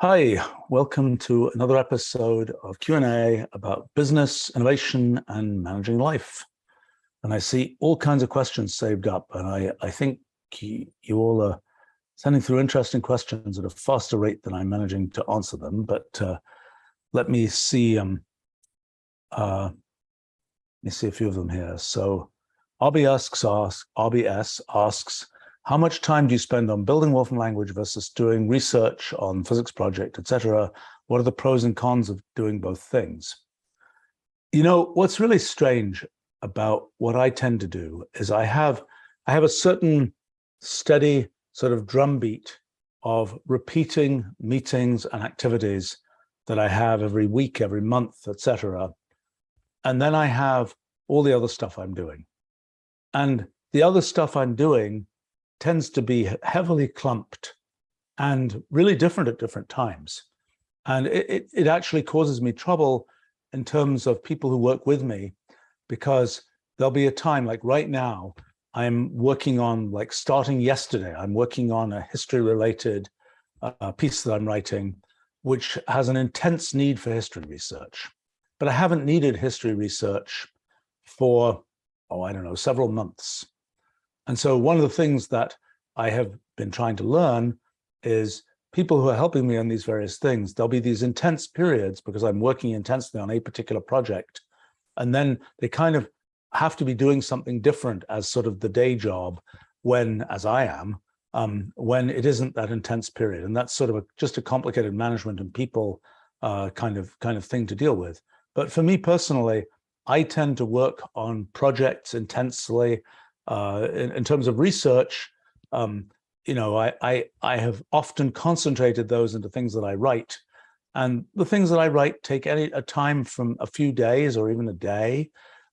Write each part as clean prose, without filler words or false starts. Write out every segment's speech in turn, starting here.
Hi, welcome to another episode of Q&A about business, innovation, and managing life. And I see all kinds of questions saved up, and I think you all are sending through interesting questions at a faster rate than I'm managing to answer them. But let me see. Let me see a few of them here. So RBS asks, how much time do you spend on building Wolfram Language versus doing research on physics project, etc.? What are the pros and cons of doing both things? You know, what's really strange about what I tend to do is I have a certain steady sort of drumbeat of repeating meetings and activities that I have every week, every month, etc. And then I have all the other stuff I'm doing. And the other stuff I'm doing tends to be heavily clumped and really different at different times. And it actually causes me trouble in terms of people who work with me, because there'll be a time, like right now, I'm working on, like starting yesterday, I'm working on a history-related piece that I'm writing, which has an intense need for history research. But I haven't needed history research for, I don't know, several months. And so one of the things that I have been trying to learn is people who are helping me on these various things, there'll be these intense periods because I'm working intensely on a particular project. And then they kind of have to be doing something different as sort of the day job when, as I am, when it isn't that intense period. And that's sort of just a complicated management and people kind of thing to deal with. But for me personally, I tend to work on projects intensely. In terms of research, you know, I have often concentrated those into things that I write. And the things that I write take a time from a few days or even a day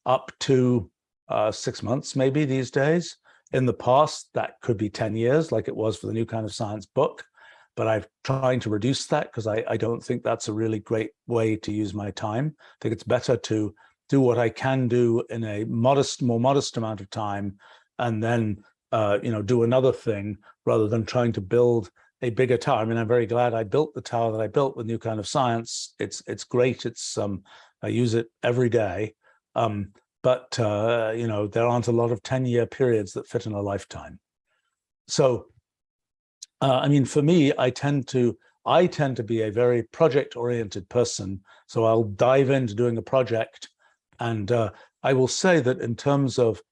up to 6 months, maybe these days. In the past, that could be 10 years, like it was for the New Kind of Science book. But I'm trying to reduce that because I don't think that's a really great way to use my time. I think it's better to do what I can do in a more modest amount of time, and then you know, do another thing rather than trying to build a bigger tower. I mean, I'm very glad I built the tower that I built with New Kind of Science. It's great. It's I use it every day, but you know, there aren't a lot of 10-year periods that fit in a lifetime. So I mean, for me, I tend to be a very project-oriented person. So I'll dive into doing a project. And I will say that in terms of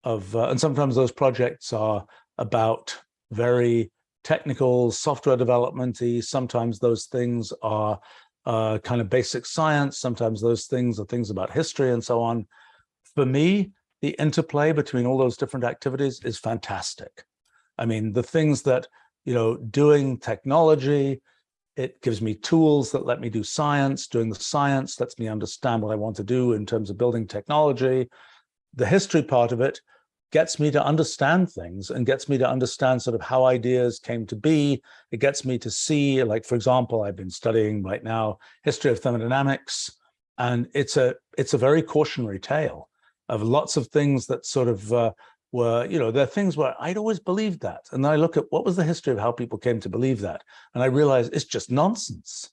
and sometimes those projects are about very technical software development-y. Sometimes those things are kind of basic science. Sometimes those things are things about history and so on. For me, the interplay between all those different activities is fantastic. I mean, the things that, you know, doing technology, it gives me tools that let me do science. Doing the science lets me understand what I want to do in terms of building technology. The history part of it gets me to understand things and gets me to understand sort of how ideas came to be. It gets me to see, like, for example, I've been studying right now history of thermodynamics, and it's a very cautionary tale of lots of things that sort of were, you know, there are things where I'd always believed that. And then I look at what was the history of how people came to believe that. And I realized it's just nonsense.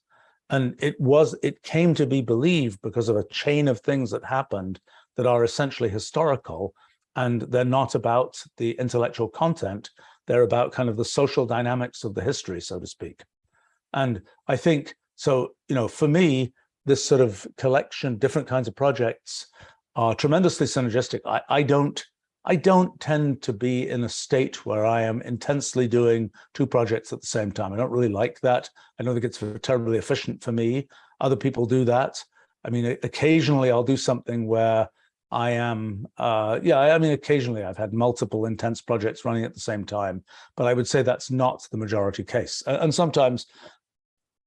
And it came to be believed because of a chain of things that happened that are essentially historical. And they're not about the intellectual content. They're about kind of the social dynamics of the history, so to speak. And I think, so, you know, for me, this sort of collection, different kinds of projects are tremendously synergistic. I don't tend to be in a state where I am intensely doing two projects at the same time. I don't really like that. I don't think it's terribly efficient for me. Other people do that. I mean, occasionally I'll do something where I am, I mean, occasionally I've had multiple intense projects running at the same time, but I would say that's not the majority case. And sometimes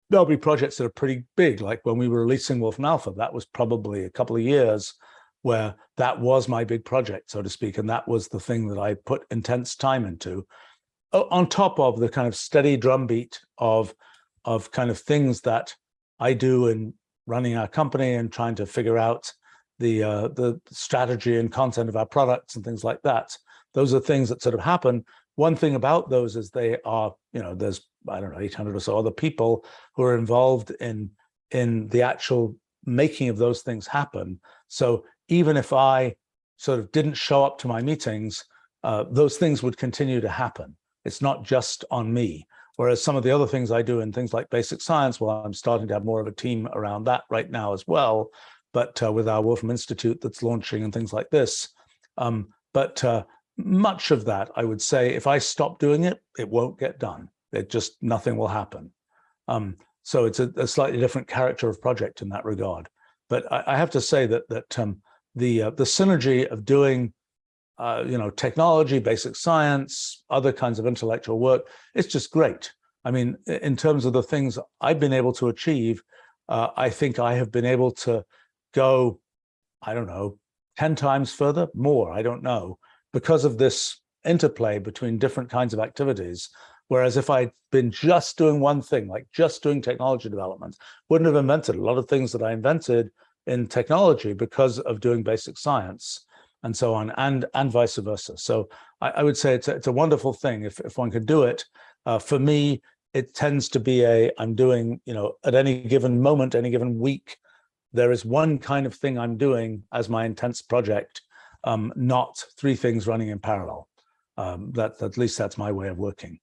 there'll be projects that are pretty big, like when we were releasing Wolfram Alpha, that was probably a couple of years where that was my big project, so to speak, and that was the thing that I put intense time into, on top of the kind of steady drumbeat of kind of things that I do in running our company and trying to figure out the strategy and content of our products and things like that. Those are things that sort of happen one thing about those is they are, there's, I don't know, 800 or so other people who are involved in the actual making of those things happen. So even if I sort of didn't show up to my meetings, those things would continue to happen. It's not just on me. Whereas some of the other things I do in things like basic science, well, I'm starting to have more of a team around that right now as well, but with our Wolfram Institute that's launching and things like this. But much of that, I would say, if I stop doing it, it won't get done. Nothing will happen. So it's a slightly different character of project in that regard. But I have to say that the synergy of doing technology, basic science, other kinds of intellectual work, it's just great. I mean, in terms of the things I've been able to achieve, I think I have been able to go, I don't know, 10 times further, more, I don't know, because of this interplay between different kinds of activities. Whereas if I'd been just doing one thing, like just doing technology development, wouldn't have invented a lot of things that I invented in technology because of doing basic science and so on, and vice versa. So I would say it's a wonderful thing if one could do it. For me, it tends to be I'm doing, at any given moment, any given week, there is one kind of thing I'm doing as my intense project, not three things running in parallel. At least that's my way of working.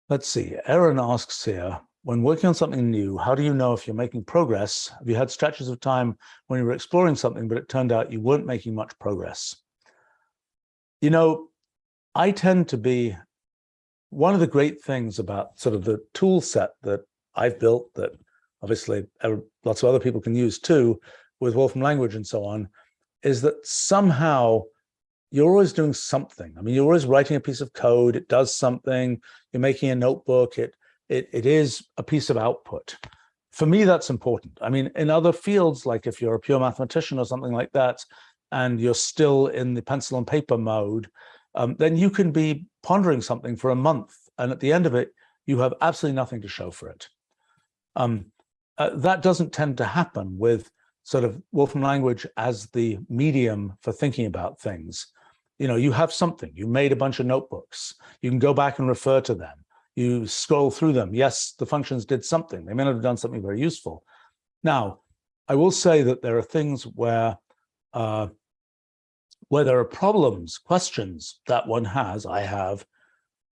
Let's see, Aaron asks here, when working on something new, how do you know if you're making progress? Have you had stretches of time when you were exploring something, but it turned out you weren't making much progress? I tend to be, one of the great things about sort of the tool set that I've built, that obviously lots of other people can use too, with Wolfram Language and so on, is that somehow you're always doing something. I mean, you're always writing a piece of code, it does something, you're making a notebook, it is a piece of output. For me, that's important. I mean, in other fields, like if you're a pure mathematician or something like that, and you're still in the pencil and paper mode, then you can be pondering something for a month, and at the end of it, you have absolutely nothing to show for it. That doesn't tend to happen with sort of Wolfram Language as the medium for thinking about things. You have something, you made a bunch of notebooks, you can go back and refer to them. You scroll through them. Yes, the functions did something. They may not have done something very useful. Now, I will say that there are things where there are problems, questions that one has, I have,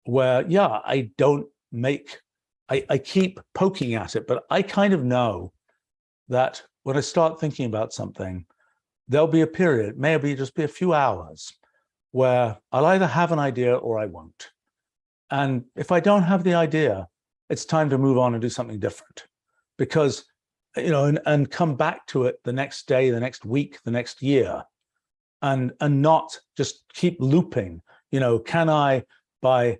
where, yeah, I keep poking at it, but I kind of know that when I start thinking about something, there'll be a period, maybe just be a few hours, where I'll either have an idea or I won't. And if I don't have the idea, it's time to move on and do something different, because, and come back to it the next day, the next week, the next year, and not just keep looping. Can I, by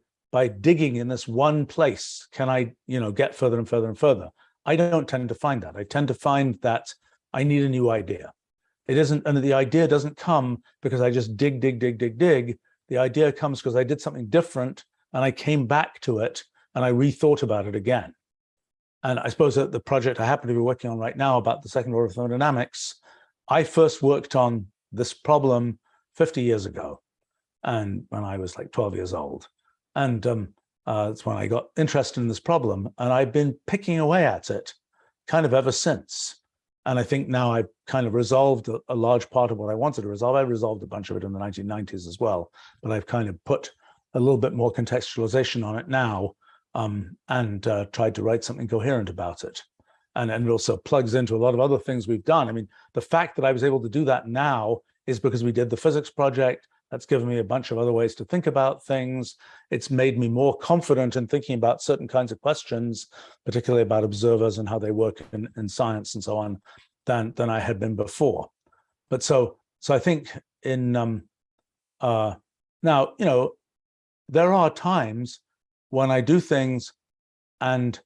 digging in this one place, can I, get further and further and further? I don't tend to find that. I tend to find that I need a new idea. It isn't, and the idea doesn't come because I just dig. The idea comes because I did something different, and I came back to it and I rethought about it again. And I suppose that the project I happen to be working on right now about the second order of thermodynamics, I first worked on this problem 50 years ago, and when I was like 12 years old. And that's when I got interested in this problem. And I've been picking away at it kind of ever since. And I think now I've kind of resolved a large part of what I wanted to resolve. I resolved a bunch of it in the 1990s as well, but I've kind of put a little bit more contextualization on it now, and tried to write something coherent about it. And it also plugs into a lot of other things we've done. I mean, the fact that I was able to do that now is because we did the physics project. That's given me a bunch of other ways to think about things. It's made me more confident in thinking about certain kinds of questions, particularly about observers and how they work in science and so on, than I had been before. But so I think now, there are times when I do things and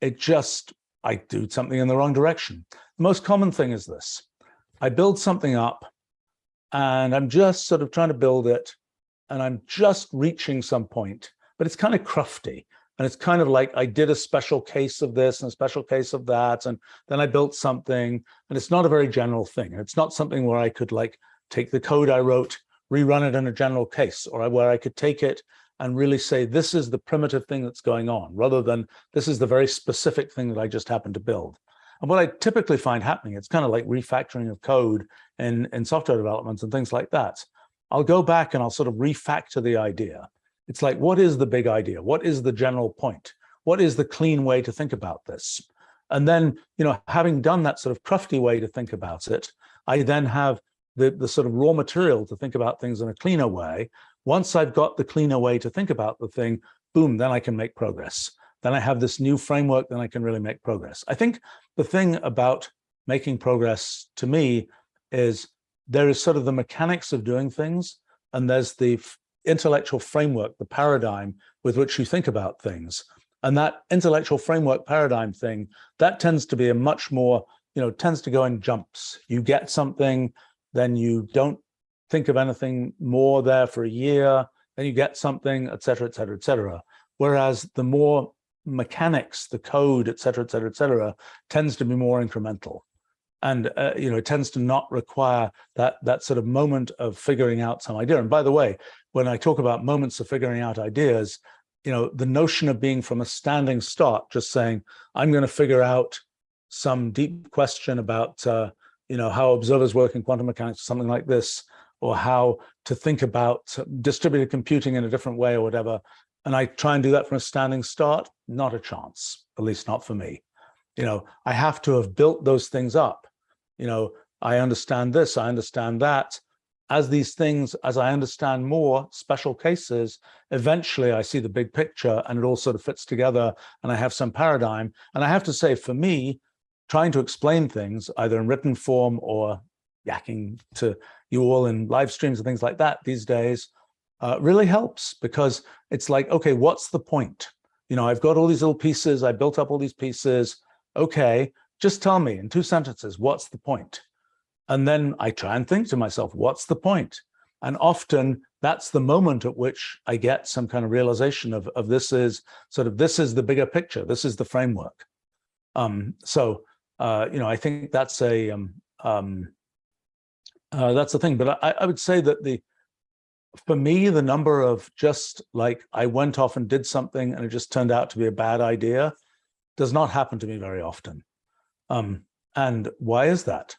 I do something in the wrong direction. The most common thing is this. I build something up and I'm just sort of trying to build it, and I'm just reaching some point, but it's kind of crufty. And it's kind of like I did a special case of this and a special case of that, and then I built something, and it's not a very general thing. It's not something where I could like take the code I wrote, rerun it in a general case, or where I could take it and really say, this is the primitive thing that's going on, rather than this is the very specific thing that I just happened to build. And what I typically find happening, it's kind of like refactoring of code in software development and things like that. I'll go back and I'll sort of refactor the idea. It's like, what is the big idea? What is the general point? What is the clean way to think about this? And then, having done that sort of crufty way to think about it, I then have the sort of raw material to think about things in a cleaner way. Once I've got the cleaner way to think about the thing, boom, then I can make progress. Then I have this new framework, then I can really make progress. I think the thing about making progress to me is there is sort of the mechanics of doing things, and there's the intellectual framework, the paradigm with which you think about things. And that intellectual framework paradigm thing, that tends to be a much more, tends to go in jumps. You get something, then you don't think of anything more there for a year, then you get something, et cetera, et cetera, et cetera. Whereas the more mechanics, the code, et cetera, tends to be more incremental. And, it tends to not require that sort of moment of figuring out some idea. And by the way, when I talk about moments of figuring out ideas, the notion of being from a standing start, just saying, I'm going to figure out some deep question about, how observers work in quantum mechanics or something like this, or how to think about distributed computing in a different way or whatever, and I try and do that from a standing start, not a chance, at least not for me. I have to have built those things up. I understand this, I understand that. As these things, as I understand more special cases, eventually I see the big picture and it all sort of fits together and I have some paradigm. And I have to say, for me, trying to explain things either in written form or yakking to you all in live streams and things like that these days really helps, because it's like, okay, what's the point? I've got all these little pieces, I built up all these pieces. Okay, just tell me in 2 sentences, what's the point? And then I try and think to myself, what's the point? And often that's the moment at which I get some kind of realization of this is the bigger picture. This is the framework. I think that's the thing. But I would say that for me, the number of just like I went off and did something and it just turned out to be a bad idea does not happen to me very often. And why is that?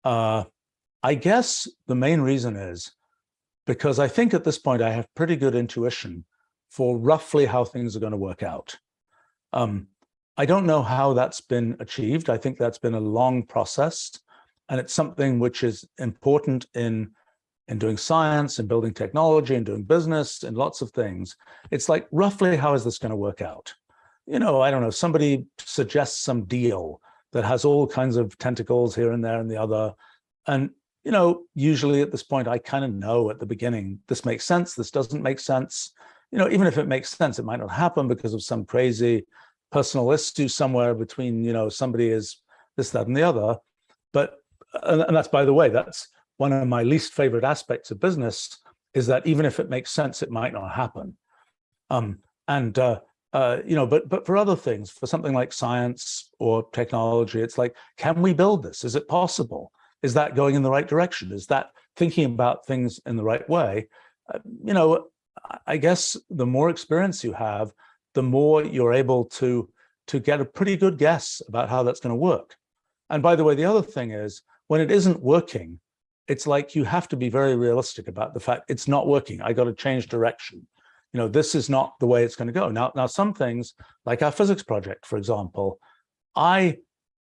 I guess the main reason is because I think at this point I have pretty good intuition for roughly how things are going to work out. I don't know how that's been achieved. I think that's been a long process, and it's something which is important in doing science and building technology and doing business and lots of things. It's like, roughly, how is this going to work out? I don't know, somebody suggests some deal that has all kinds of tentacles here and there and the other. And, usually at this point, I kind of know at the beginning, this makes sense, this doesn't make sense. Even if it makes sense, it might not happen because of some crazy personal issue somewhere between, somebody is this, that, and the other. But, and that's, by the way, that's one of my least favorite aspects of business, is that even if it makes sense, it might not happen. But for other things, for something like science or technology, it's like, can we build this? Is it possible? Is that going in the right direction? Is that thinking about things in the right way? I guess the more experience you have, the more you're able to get a pretty good guess about how that's going to work. And by the way, the other thing is, when it isn't working, it's like you have to be very realistic about the fact it's not working. I got to change direction. This is not the way it's going to go. Now, some things, like our physics project, for example, I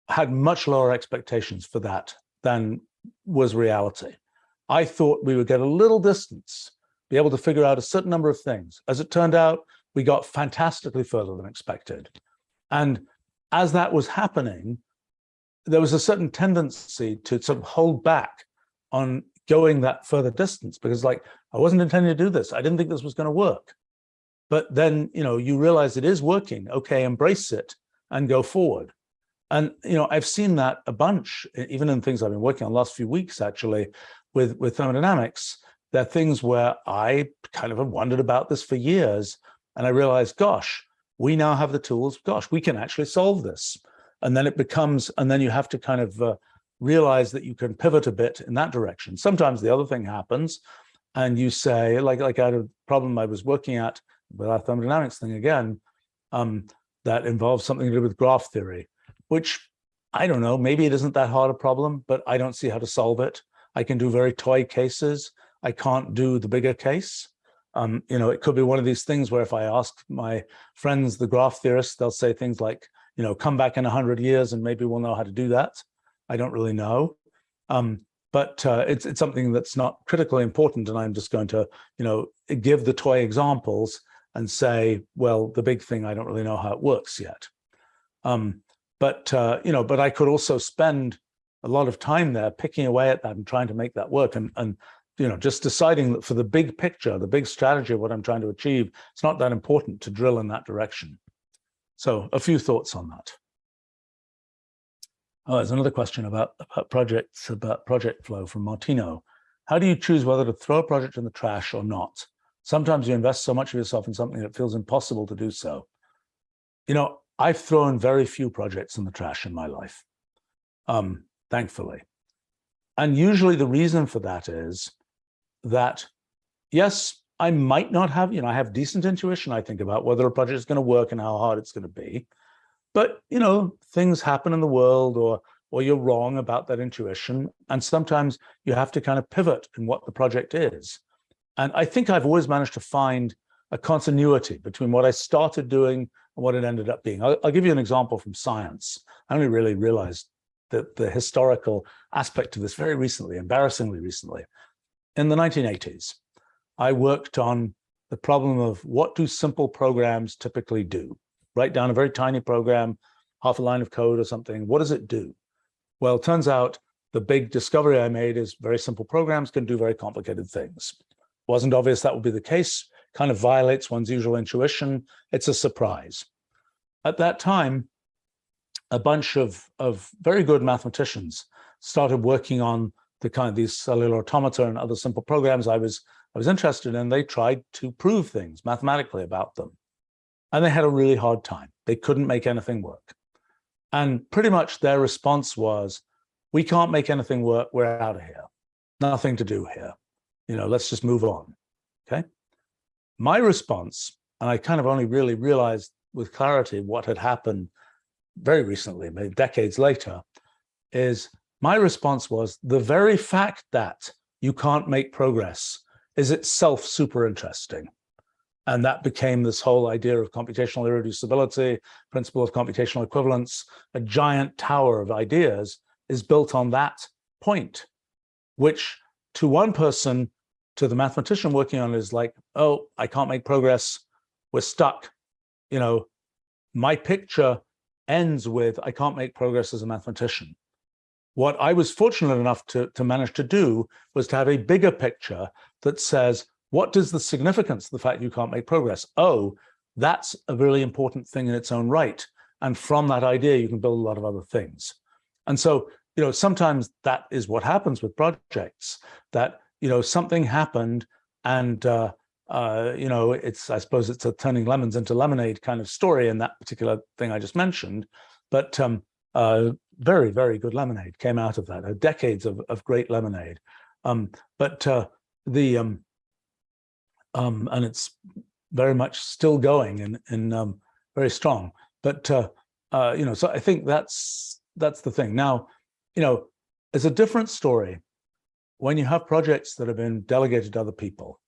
had much lower expectations for that than was reality. I thought we would get a little distance, be able to figure out a certain number of things. As it turned out, we got fantastically further than expected. And as that was happening, there was a certain tendency to sort of hold back on going that further distance, because I wasn't intending to do this. I didn't think this was going to work. But then, you realize it is working. Okay, embrace it and go forward. And, I've seen that a bunch, even in things I've been working on the last few weeks, actually, with thermodynamics. There are things where I kind of have wondered about this for years. And I realized, gosh, we now have the tools. Gosh, we can actually solve this. And then then you have to kind of realize that you can pivot a bit in that direction. Sometimes the other thing happens, and you say, like I had a problem I was working at with our thermodynamics thing again, that involves something to do with graph theory, which I don't know, maybe it isn't that hard a problem, but I don't see how to solve it. I can do very toy cases. I can't do the bigger case. It could be one of these things where if I ask my friends, the graph theorists, they'll say things like, come back in 100 years and maybe we'll know how to do that. I don't really know. But it's something that's not critically important. And I'm just going to, give the toy examples and say, well, the big thing, I don't really know how it works yet. But I could also spend a lot of time there picking away at that and trying to make that work. And just deciding that for the big picture, the big strategy of what I'm trying to achieve, it's not that important to drill in that direction. So a few thoughts on that. Oh, there's another question about projects, about project flow from Martino. How do you choose whether to throw a project in the trash or not? Sometimes you invest so much of yourself in something that it feels impossible to do so. I've thrown very few projects in the trash in my life, thankfully. And usually the reason for that is that, yes, I might not have, I have decent intuition, I think, about whether a project is going to work and how hard it's going to be. But, things happen in the world, or you're wrong about that intuition. And sometimes you have to kind of pivot in what the project is. And I think I've always managed to find a continuity between what I started doing and what it ended up being. I'll give you an example from science. I only really realized that the historical aspect of this very recently, embarrassingly recently. In the 1980s, I worked on the problem of what do simple programs typically do? Write down a very tiny program, half a line of code or something. What does it do? Well, it turns out the big discovery I made is very simple programs can do very complicated things. Wasn't obvious that would be the case, kind of violates one's usual intuition. It's a surprise. At that time, a bunch of very good mathematicians started working on the kind of these cellular automata and other simple programs I was interested in. They tried to prove things mathematically about them. And they had a really hard time. They couldn't make anything work. And pretty much their response was, we can't make anything work, we're out of here. Nothing to do here. Let's just move on, okay? My response, and I kind of only really realized with clarity what had happened very recently, maybe decades later, is my response was the very fact that you can't make progress is itself super interesting. And that became this whole idea of computational irreducibility, principle of computational equivalence. A giant tower of ideas is built on that point, which to one person, to the mathematician working on it, is like, oh, I can't make progress, we're stuck. My picture ends with, I can't make progress as a mathematician. What I was fortunate enough to manage to do was to have a bigger picture that says, what is the significance of the fact you can't make progress? Oh, that's a really important thing in its own right. And from that idea, you can build a lot of other things. And so, sometimes that is what happens with projects, that, something happened and, I suppose it's a turning lemons into lemonade kind of story in that particular thing I just mentioned. But very, very good lemonade came out of that, decades of great lemonade. And it's very much still going and very strong. But so I think that's the thing. Now, it's a different story when you have projects that have been delegated to other people.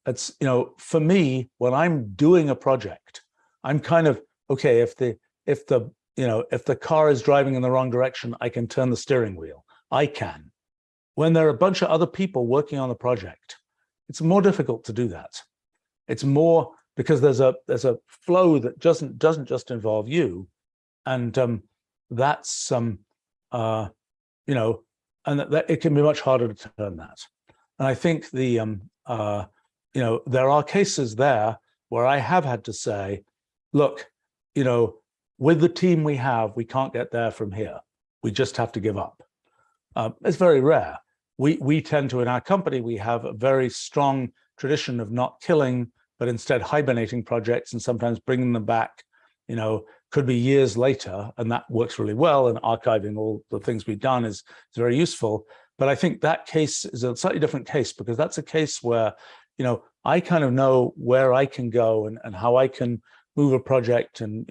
It's, for me, when I'm doing a project, I'm kind of, okay, if the car is driving in the wrong direction, I can turn the steering wheel. I can. When there are a bunch of other people working on the project, it's more difficult to do that. It's more because there's a flow that doesn't just involve you, and that's and that it can be much harder to turn that. And I think there are cases there where I have had to say, look, with the team we have, we can't get there from here. We just have to give up. It's very rare. We tend to, in our company, we have a very strong tradition of not killing, but instead hibernating projects and sometimes bringing them back, could be years later, and that works really well. And archiving all the things we've done is very useful. But I think that case is a slightly different case, because that's a case where, I kind of know where I can go and how I can move a project, and,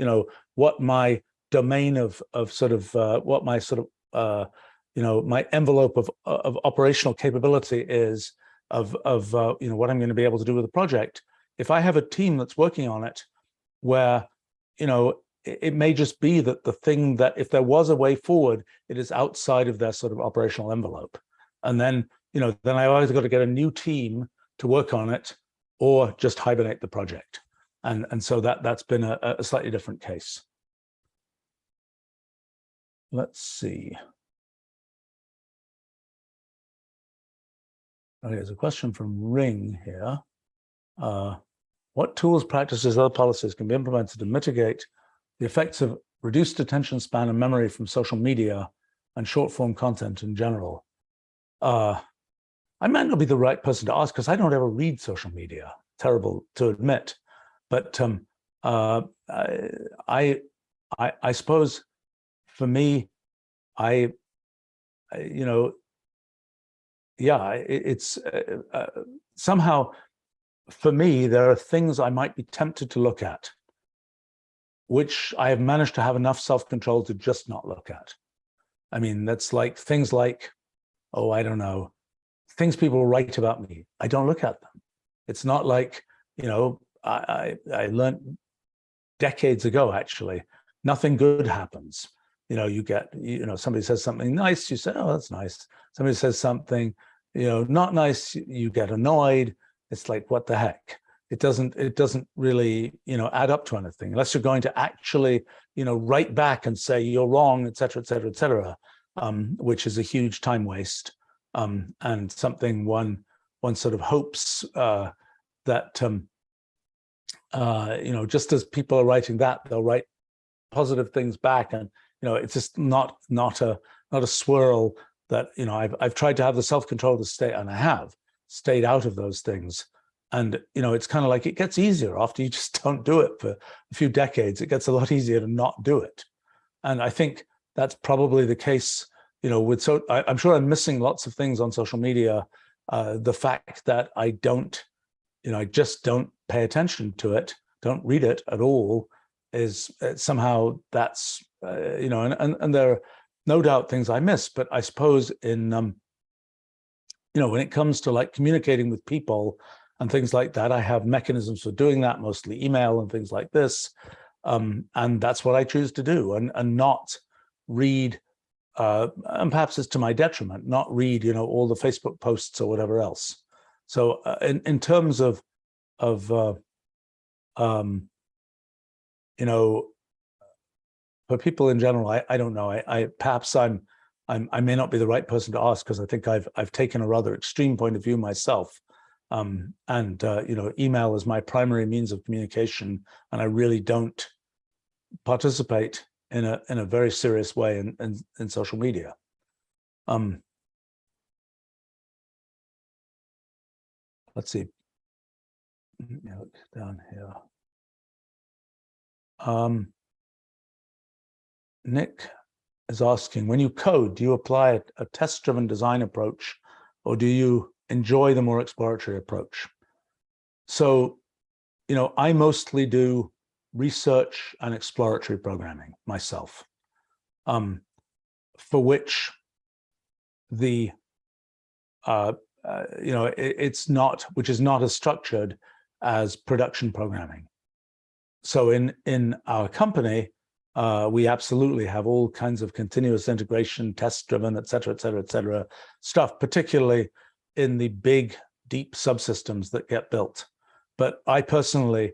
what my domain of sort of what my sort of my envelope of operational capability is of what I'm going to be able to do with the project. If I have a team that's working on it, where it may just be that the thing that, if there was a way forward, it is outside of their sort of operational envelope, and then then I either got to get a new team to work on it, or just hibernate the project, and so that's been a slightly different case. Let's see. Okay, there's a question from Ring here. What tools, practices, other policies can be implemented to mitigate the effects of reduced attention span and memory from social media and short form content in general? I might not be the right person to ask, because I don't ever read social media. Terrible to admit, but I suppose for me, it's somehow, for me, there are things I might be tempted to look at, which I have managed to have enough self-control to just not look at. I mean, that's like things like, oh, I don't know, things people write about me. I don't look at them. It's not like, I learned decades ago, actually, nothing good happens. You get, somebody says something nice, you say, oh, that's nice. Somebody says something, not nice, you get annoyed. It's like, what the heck? It doesn't really, add up to anything, unless you're going to actually, write back and say you're wrong, et cetera, et cetera, et cetera, which is a huge time waste, and something one sort of hopes that, just as people are writing that, they'll write positive things back, and it's just not a swirl that I've tried to have the self-control to stay, and I have stayed out of those things. And it's kind of like, it gets easier after you just don't do it for a few decades. It gets a lot easier to not do it. And I think that's probably the case, with, so I'm sure I'm missing lots of things on social media. The fact that I don't, I just don't pay attention to it, don't read it at all, is somehow that's, and there are no doubt things I miss, but I suppose in, when it comes to like communicating with people and things like that, I have mechanisms for doing that, mostly email and things like this. And that's what I choose to do, and not read, and perhaps it's to my detriment, not read, all the Facebook posts or whatever else. So in terms of for people in general, I don't know. Perhaps I may not be the right person to ask, because I think I've taken a rather extreme point of view myself. Email is my primary means of communication, and I really don't participate in a very serious way in social media. Let's see. Look down here. Nick is asking, when you code, do you apply a test-driven design approach, or do you enjoy the more exploratory approach? So, I mostly do research and exploratory programming myself, for which the, which is not as structured as production programming. So in our company, we absolutely have all kinds of continuous integration, test-driven, et cetera, stuff, particularly in the big, deep subsystems that get built. But I personally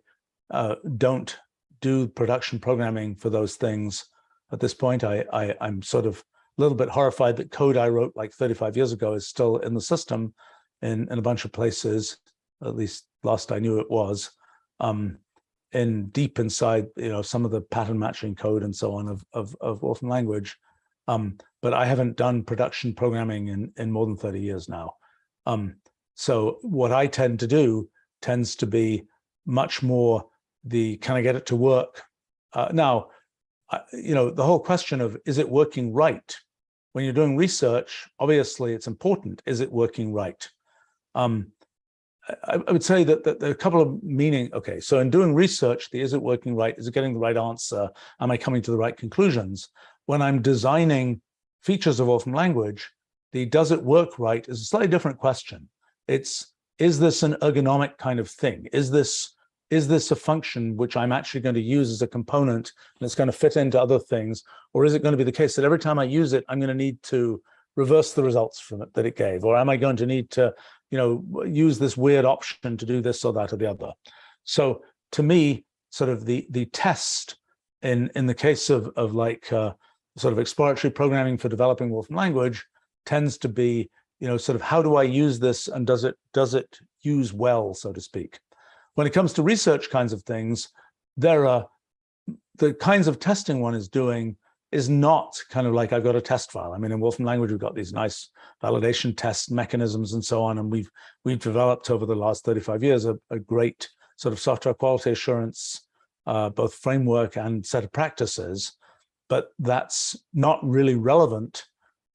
don't do production programming for those things at this point. I'm sort of a little bit horrified that code I wrote like 35 years ago is still in the system in a bunch of places, at least last I knew it was. In deep inside, some of the pattern matching code and so on of Wolfram Language, but I haven't done production programming in more than 30 years now. So what I tend to do tends to be much more the, can I get it to work? Now, the whole question of, is it working right? when you're doing research, obviously it's important. Is it working right? I would say that there are a couple of meaning. Okay, so in doing research, the is it working right? Is it getting the right answer? Am I coming to the right conclusions? When I'm designing features of Wolfram language, the does it work right is a slightly different question. It's, is this an ergonomic kind of thing? Is this a function which I'm actually going to use as a component and it's going to fit into other things? Or is it going to be the case that every time I use it, I'm going to need to reverse the results from it that it gave? Or am I going to need to, use this weird option to do this or that or the other? So to me, sort of the test in the case of sort of exploratory programming for developing Wolfram language tends to be, sort of how do I use this and does it use well, so to speak? When it comes to research kinds of things, the kinds of testing one is doing is not kind of like I've got a test file. I mean, in Wolfram language, we've got these nice validation test mechanisms and so on, and we've developed over the last 35 years a great sort of software quality assurance, both framework and set of practices, but that's not really relevant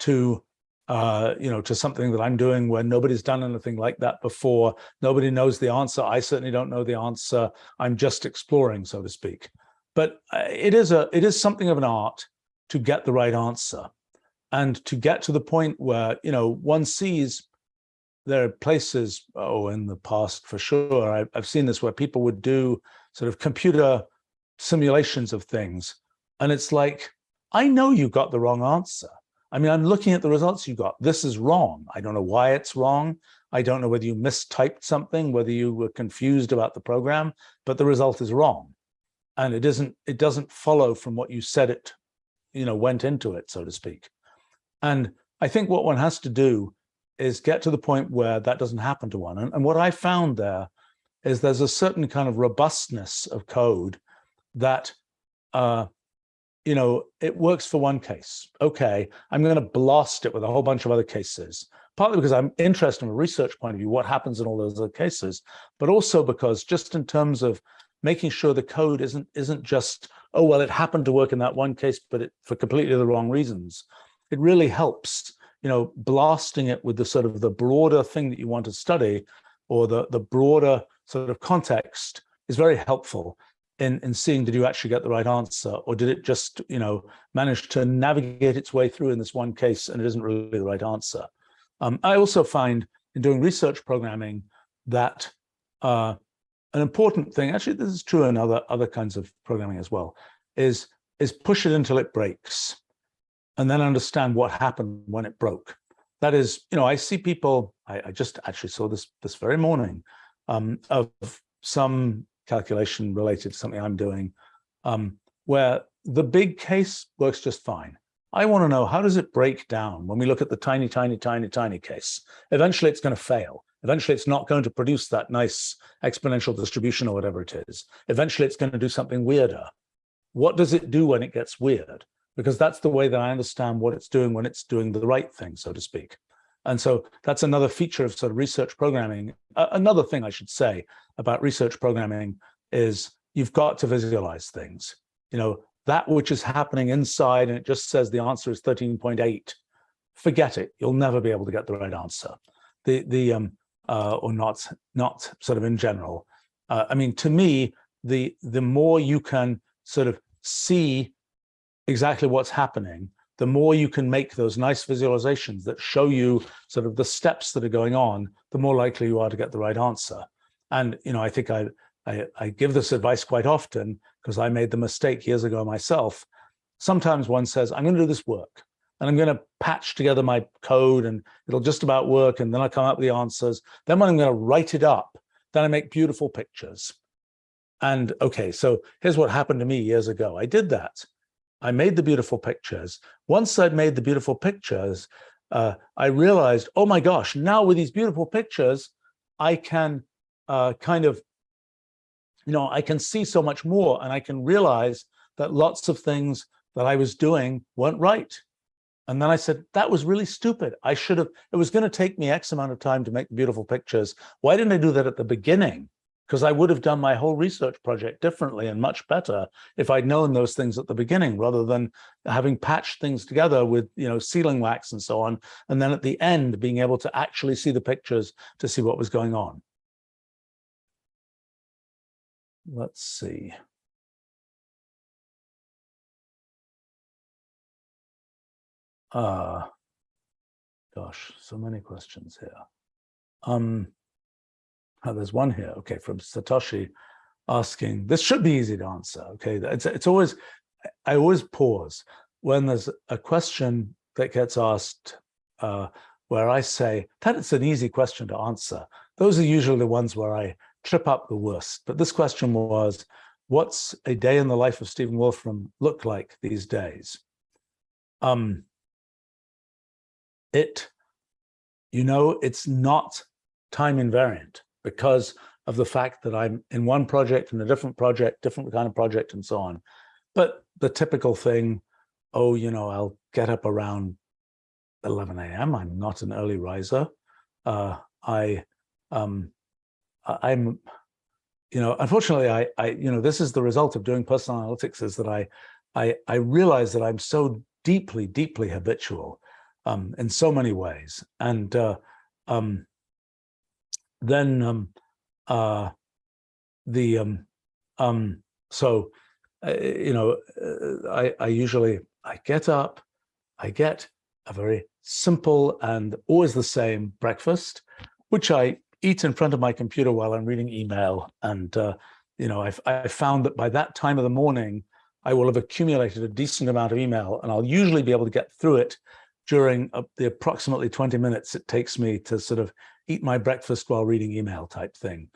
to to something that I'm doing where nobody's done anything like that before. Nobody knows the answer. I certainly don't know the answer. I'm just exploring, so to speak. But it is something of an art to get the right answer and to get to the point where, one sees there are places, in the past for sure, I've seen this where people would do sort of computer simulations of things. And it's like, I know you got the wrong answer. I mean, I'm looking at the results you got. This is wrong. I don't know why it's wrong. I don't know whether you mistyped something, whether you were confused about the program, but the result is wrong. And it doesn't follow from what you said it, went into it, so to speak. And I think what one has to do is get to the point where that doesn't happen to one. And what I found there is there's a certain kind of robustness of code that, it works for one case. Okay, I'm going to blast it with a whole bunch of other cases, partly because I'm interested from a research point of view, what happens in all those other cases, but also because just in terms of making sure the code isn't just, oh, well, it happened to work in that one case, but for completely the wrong reasons. It really helps, blasting it with the sort of the broader thing that you want to study, or the broader sort of context is very helpful in seeing, did you actually get the right answer? Or did it just, manage to navigate its way through in this one case and it isn't really the right answer? I also find in doing research programming that an important thing, actually this is true in other kinds of programming as well, is push it until it breaks and then understand what happened when it broke. That is, I see people, I just actually saw this very morning, of some calculation related to something I'm doing, where the big case works just fine. I want to know, how does it break down when we look at the tiny, tiny, tiny, tiny case? Eventually it's going to fail. Eventually it's not going to produce that nice exponential distribution or whatever it is. Eventually it's going to do something weirder. What does it do when it gets weird? Because that's the way that I understand what it's doing when it's doing the right thing, so to speak. And so that's another feature of sort of research programming. Another thing I should say about research programming is you've got to visualize things. That which is happening inside and it just says the answer is 13.8, forget it. You'll never be able to get the right answer. Or not sort of in general. I mean, to me, the more you can sort of see exactly what's happening, the more you can make those nice visualizations that show you sort of the steps that are going on, the more likely you are to get the right answer. And, I think I give this advice quite often because I made the mistake years ago myself. Sometimes one says, I'm going to do this work and I'm going to patch together my code and it'll just about work. And then I come up with the answers. Then when I'm going to write it up, then I make beautiful pictures. And okay, so here's what happened to me years ago. I did that. I made the beautiful pictures. Once I'd made the beautiful pictures, I realized, oh my gosh, now with these beautiful pictures, I can I can see so much more and I can realize that lots of things that I was doing weren't right. And then I said, that was really stupid. It was going to take me X amount of time to make the beautiful pictures. Why didn't I do that at the beginning? because I would have done my whole research project differently and much better if I'd known those things at the beginning, rather than having patched things together with, sealing wax and so on, and then at the end being able to actually see the pictures to see what was going on. Let's see. Gosh, so many questions here. There's one here, okay, from Satoshi asking, this should be easy to answer, okay? It's always, I always pause when there's a question that gets asked where I say, that it's an easy question to answer. Those are usually the ones where I trip up the worst. But this question was, what's a day in the life of Stephen Wolfram look like these days? It's not time invariant because of the fact that I'm in one project and a different project, different kind of project and so on. But the typical thing, I'll get up around 11 a.m. I'm not an early riser. I'm, unfortunately, this is the result of doing personal analytics, is that I realize that I'm so deeply, deeply habitual in so many ways. And I get up, I get a very simple and always the same breakfast, which I eat in front of my computer while I'm reading email. And I found that by that time of the morning, I will have accumulated a decent amount of email, and I'll usually be able to get through it during the approximately 20 minutes it takes me to sort of eat my breakfast while reading email type thing.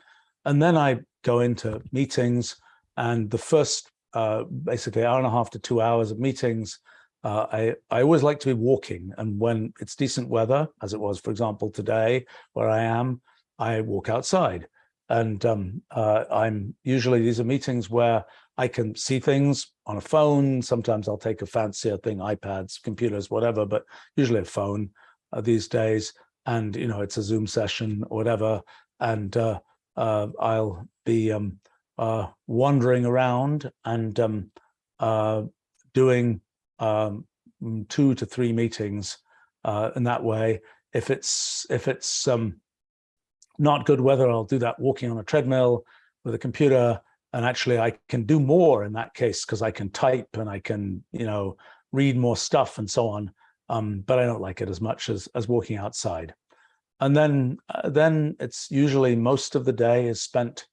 And then I go into meetings, and the first basically hour and a half to 2 hours of meetings, I always like to be walking. And when it's decent weather, as it was, for example, today, where I am, I walk outside. And these are meetings where I can see things on a phone. Sometimes I'll take a fancier thing, iPads, computers, whatever, but usually a phone these days. And, it's a Zoom session or whatever. And I'll be wandering around and doing 2 to 3 meetings in that way. If it's not good weather, I'll do that walking on a treadmill with a computer. And actually I can do more in that case because I can type and I can, read more stuff and so on. But I don't like it as much as walking outside. And then it's usually most of the day is spent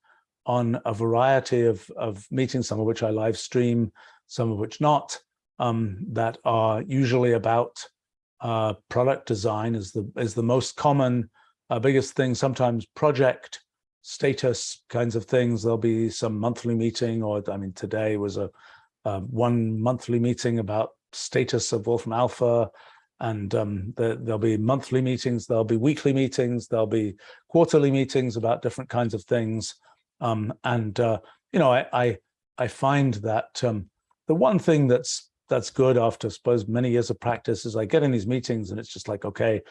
on a variety of meetings, some of which I live stream, some of which not, that are usually about product design is the most common, biggest thing. Sometimes project status kinds of things. There'll be some monthly meeting, or today was a one monthly meeting about status of Wolfram Alpha. And there'll be monthly meetings, there'll be weekly meetings, there'll be quarterly meetings about different kinds of things. I find that the one thing that's good after, I suppose, many years of practice is I get in these meetings and it's just like, okay,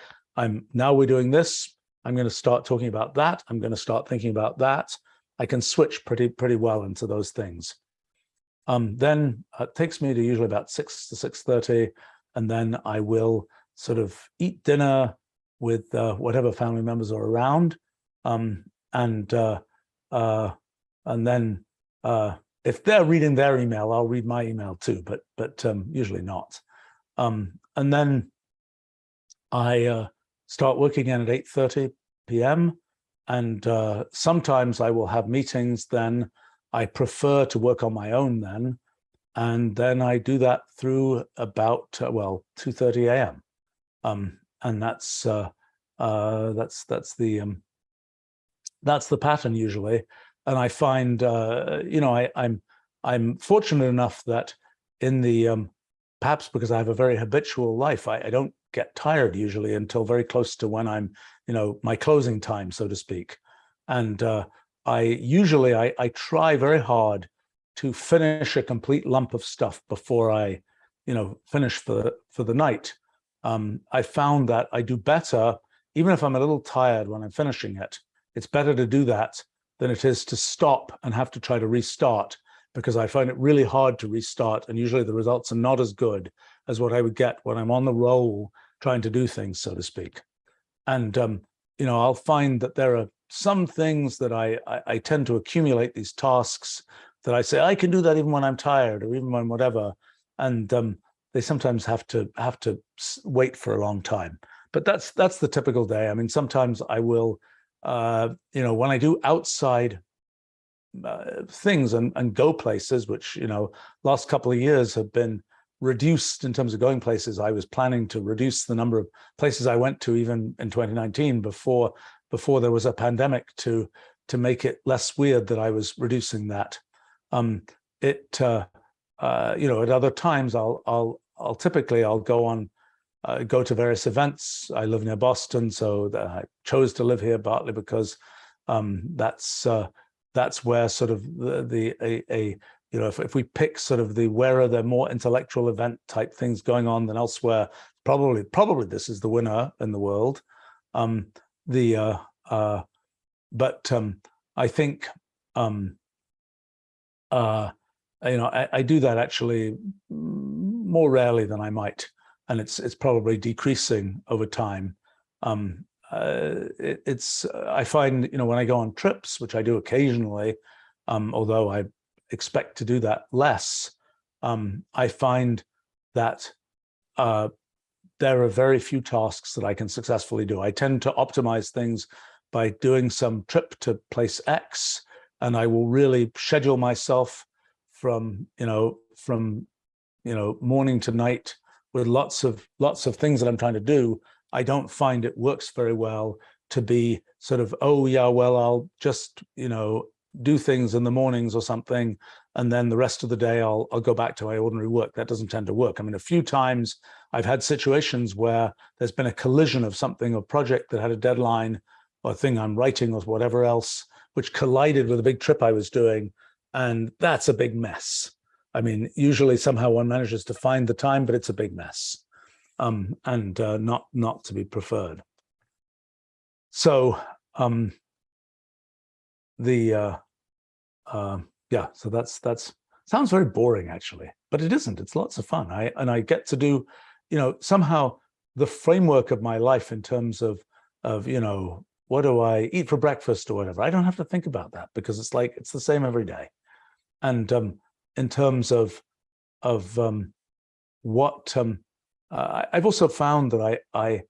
now we're doing this. I'm going to start talking about that. I'm going to start thinking about that. I can switch pretty well into those things. Then it takes me to usually about 6 to 6:30. And then I will sort of eat dinner with whatever family members are around. And then if they're reading their email, I'll read my email too, but usually not. And then I start working again at 8:30 p.m. And sometimes I will have meetings then. I prefer to work on my own then. And then I do that through about 2:30 a.m. And that's the pattern usually. And I find I'm fortunate enough that in the perhaps because I have a very habitual life, I don't get tired usually until very close to when I'm my closing time, so to speak. And I try very hard to finish a complete lump of stuff before I, finish for the night. I found that I do better, even if I'm a little tired when I'm finishing it. It's better to do that than it is to stop and have to try to restart, because I find it really hard to restart, and usually the results are not as good as what I would get when I'm on the roll trying to do things, so to speak. And I'll find that there are some things that I tend to accumulate these tasks that I say I can do that even when I'm tired or even when whatever, and they sometimes have to wait for a long time. But that's the typical day. I mean, sometimes I will, when I do outside things and go places, which last couple of years have been reduced in terms of going places. I was planning to reduce the number of places I went to even in 2019 before there was a pandemic to make it less weird that I was reducing that. At other times I'll typically go to various events. I live near Boston, so I chose to live here partly because that's where sort of if we pick sort of where are there more intellectual event type things going on than elsewhere, probably this is the winner in the world. But I think I do that actually more rarely than I might, and it's probably decreasing over time. I find when I go on trips, which I do occasionally, although I expect to do that less, I find that there are very few tasks that I can successfully do. I tend to optimize things by doing some trip to place X, and I will really schedule myself from morning to night with lots of things that I'm trying to do. I don't find it works very well to be sort of, oh yeah, well, I'll just do things in the mornings or something, and then the rest of the day I'll go back to my ordinary work. That doesn't tend to work. I mean, a few times I've had situations where there's been a collision of something, a project that had a deadline or a thing I'm writing or whatever else, which collided with a big trip I was doing, and that's a big mess. I mean, usually somehow one manages to find the time, but it's a big mess, and not to be preferred. So so that's sounds very boring actually, but it isn't. It's lots of fun. I get to do, somehow the framework of my life in terms of what do I eat for breakfast or whatever. I don't have to think about that because it's the same every day. And in terms of what I've also found that I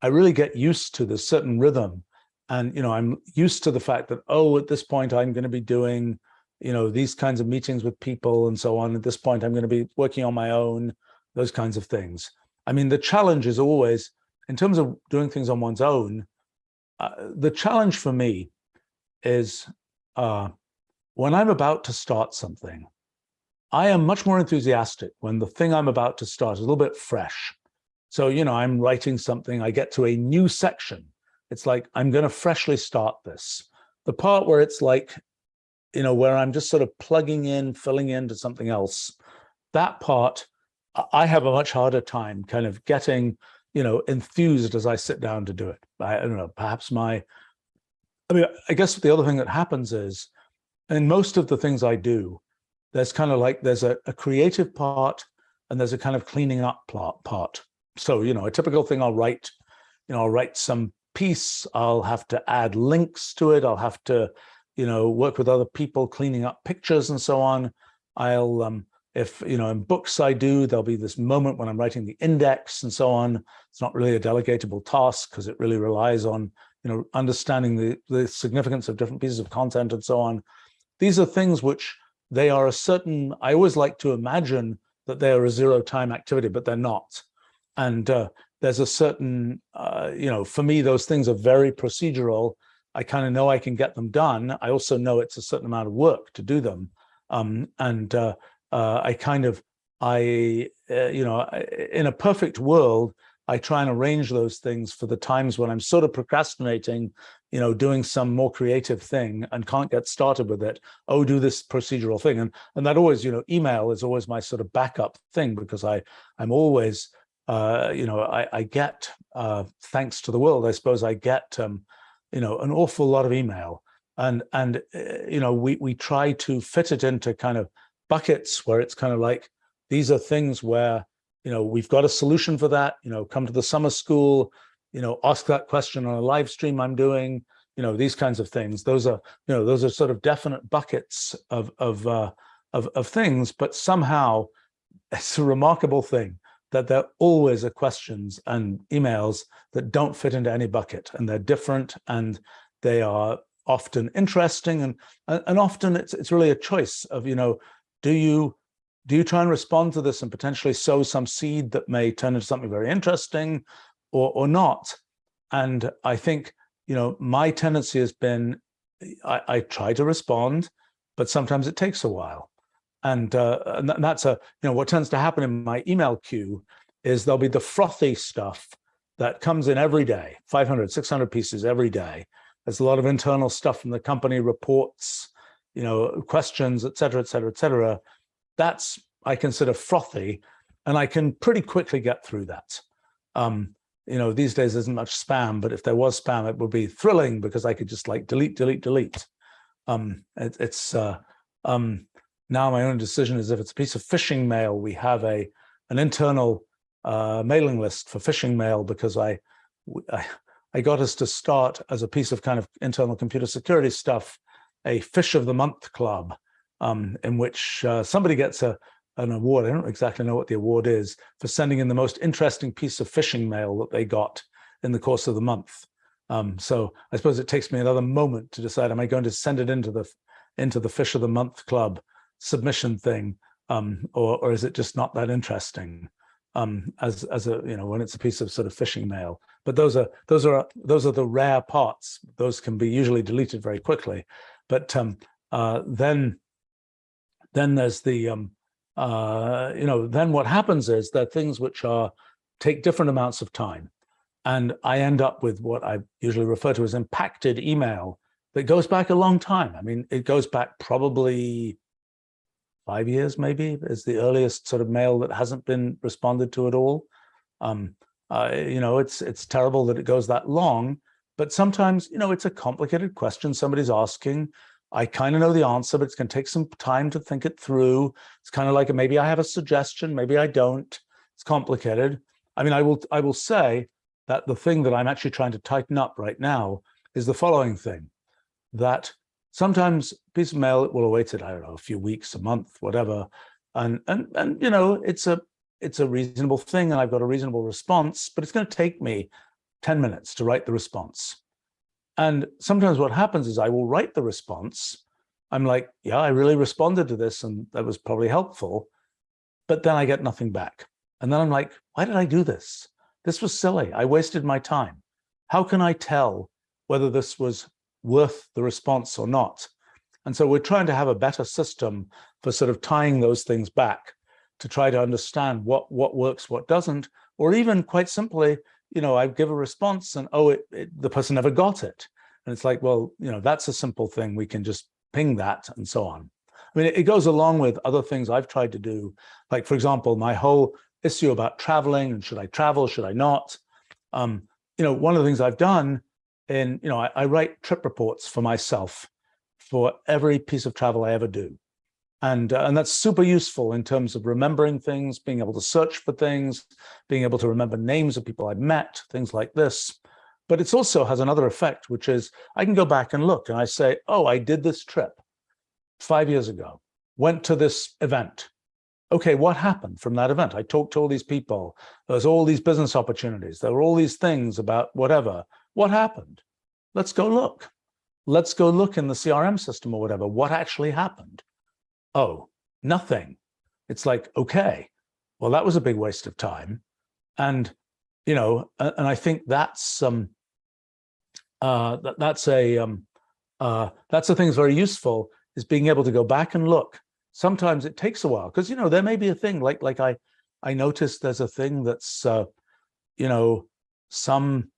really get used to this certain rhythm, and I'm used to the fact that at this point I'm going to be doing these kinds of meetings with people and so on. At this point I'm going to be working on my own, those kinds of things. I mean, the challenge is always in terms of doing things on one's own. The challenge for me is when I'm about to start something, I am much more enthusiastic when the thing I'm about to start is a little bit fresh. So, I'm writing something, I get to a new section. It's like, I'm going to freshly start this. The part where it's like, where I'm just sort of plugging in, filling into something else, that part, I have a much harder time kind of getting, enthused as I sit down to do it. I don't know, perhaps I guess the other thing that happens is, in most of the things I do, there's kind of like, there's a creative part and there's a kind of cleaning up part. So, a typical thing I'll write, I'll write some piece, I'll have to add links to it, I'll have to, work with other people cleaning up pictures and so on. I'll, if, in books I do, there'll be this moment when I'm writing the index and so on. It's not really a delegatable task because it really relies on, understanding the significance of different pieces of content and so on. These are things which they are I always like to imagine that they are a zero time activity, but they're not. And there's a certain, for me, those things are very procedural. I kind of know I can get them done. I also know it's a certain amount of work to do them. In a perfect world, I try and arrange those things for the times when I'm sort of procrastinating, doing some more creative thing and can't get started with it. Do this procedural thing. And that always, email is always my sort of backup thing, because I'm always, I get, thanks to the world, I suppose I get, an awful lot of email. we try to fit it into kind of buckets where it's kind of like, these are things where, we've got a solution for that, come to the summer school, ask that question on a live stream I'm doing, these kinds of things. Those are sort of definite buckets of things, but somehow it's a remarkable thing that there always are questions and emails that don't fit into any bucket, and they're different, and they are often interesting, and often it's really a choice of, do you try and respond to this and potentially sow some seed that may turn into something very interesting, or not? And I think, my tendency has been, I try to respond, but sometimes it takes a while. And that's what tends to happen in my email queue is there'll be the frothy stuff that comes in every day, 500, 600 pieces every day. There's a lot of internal stuff from the company, reports, questions, et cetera, et cetera, et cetera. That's, I consider, frothy, and I can pretty quickly get through that. These days there isn't much spam, but if there was spam, it would be thrilling because I could just like delete, delete, delete. Now my own decision is if it's a piece of phishing mail, we have an internal mailing list for phishing mail, because I got us to start, as a piece of kind of internal computer security stuff, a Fish of the Month club, in which somebody gets an award. I don't exactly know what the award is, for sending in the most interesting piece of phishing mail that they got in the course of the month. So I suppose it takes me another moment to decide, am I going to send it into the Fish of the Month club submission thing, or is it just not that interesting, as a when it's a piece of sort of phishing mail? But those are the rare parts. Those can be usually deleted very quickly. But then there's the then what happens is there are things which take different amounts of time, and I end up with what I usually refer to as impacted email that goes back a long time. I mean, it goes back probably 5 years, maybe, is the earliest sort of mail that hasn't been responded to at all. It's terrible that it goes that long, but sometimes, it's a complicated question somebody's asking. I kind of know the answer, but it's going to take some time to think it through. It's kind of like, maybe I have a suggestion, maybe I don't. It's complicated. I mean, I will say that the thing that I'm actually trying to tighten up right now is the following thing, that sometimes a piece of mail will await it, I don't know, a few weeks, a month, whatever, and it's a reasonable thing, and I've got a reasonable response, but it's going to take me 10 minutes to write the response. And sometimes what happens is I will write the response. I'm like, yeah, I really responded to this, and that was probably helpful, but then I get nothing back. And then I'm like, why did I do this? This was silly. I wasted my time. How can I tell whether this was worth the response or not? And so we're trying to have a better system for sort of tying those things back to try to understand what works, what doesn't, or even quite simply, I give a response and, the person never got it. And it's like, well, that's a simple thing. We can just ping that and so on. I mean, it goes along with other things I've tried to do. Like, for example, my whole issue about traveling and should I travel, should I not? One of the things I've done I write trip reports for myself for every piece of travel I ever do. And that's super useful in terms of remembering things, being able to search for things, being able to remember names of people I've met, things like this. But it also has another effect, which is I can go back and look and I say, oh, I did this trip 5 years ago, went to this event. Okay, what happened from that event? I talked to all these people. There's all these business opportunities. There were all these things about whatever. What happened? Let's go look. Let's go look in the CRM system or whatever. What actually happened? Oh, nothing. It's like, okay, well, that was a big waste of time. And, and I think that's a thing that's very useful, is being able to go back and look. Sometimes it takes a while because, there may be a thing like I noticed there's a thing that's, some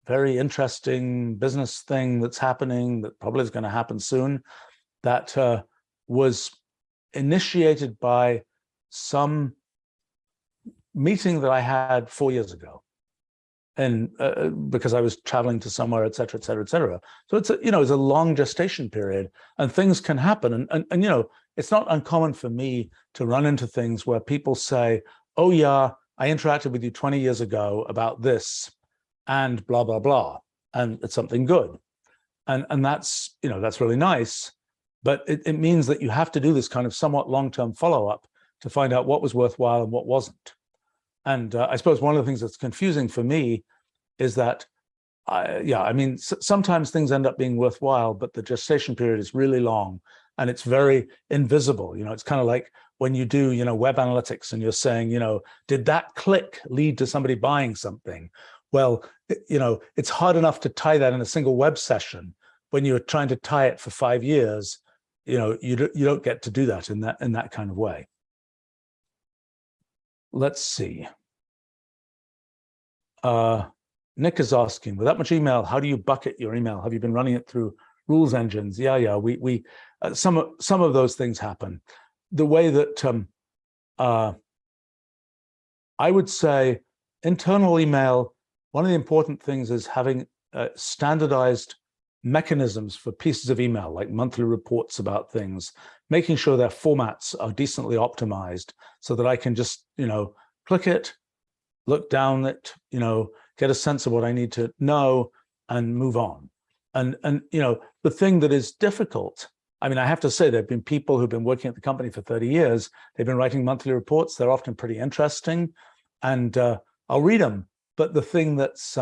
very interesting business thing that's happening that probably is going to happen soon that was initiated by some meeting that I had 4 years ago. and because I was traveling to somewhere, et cetera, et cetera, et cetera. So it's it's a long gestation period, and things can happen. And it's not uncommon for me to run into things where people say, "Oh yeah, I interacted with you 20 years ago about this, and blah blah blah," and it's something good, and that's that's really nice, but it means that you have to do this kind of somewhat long-term follow-up to find out what was worthwhile and what wasn't. And I suppose one of the things that's confusing for me is that, sometimes things end up being worthwhile, but the gestation period is really long and it's very invisible. It's kind of like when you do, web analytics and you're saying, did that click lead to somebody buying something? Well, it's hard enough to tie that in a single web session. When you're trying to tie it for 5 years, you don't get to do that in that kind of way. Let's see. Nick is asking, with that much email, how do you bucket your email? Have you been running it through rules engines? Yeah. We some of those things happen. The way that I would say internal email, one of the important things is having standardized mechanisms for pieces of email, like monthly reports about things, making sure their formats are decently optimized so that I can just, click it, look down it, get a sense of what I need to know and move on. And the thing that is difficult, I have to say, there have been people who've been working at the company for 30 years. They've been writing monthly reports. They're often pretty interesting, and I'll read them. But the thing that's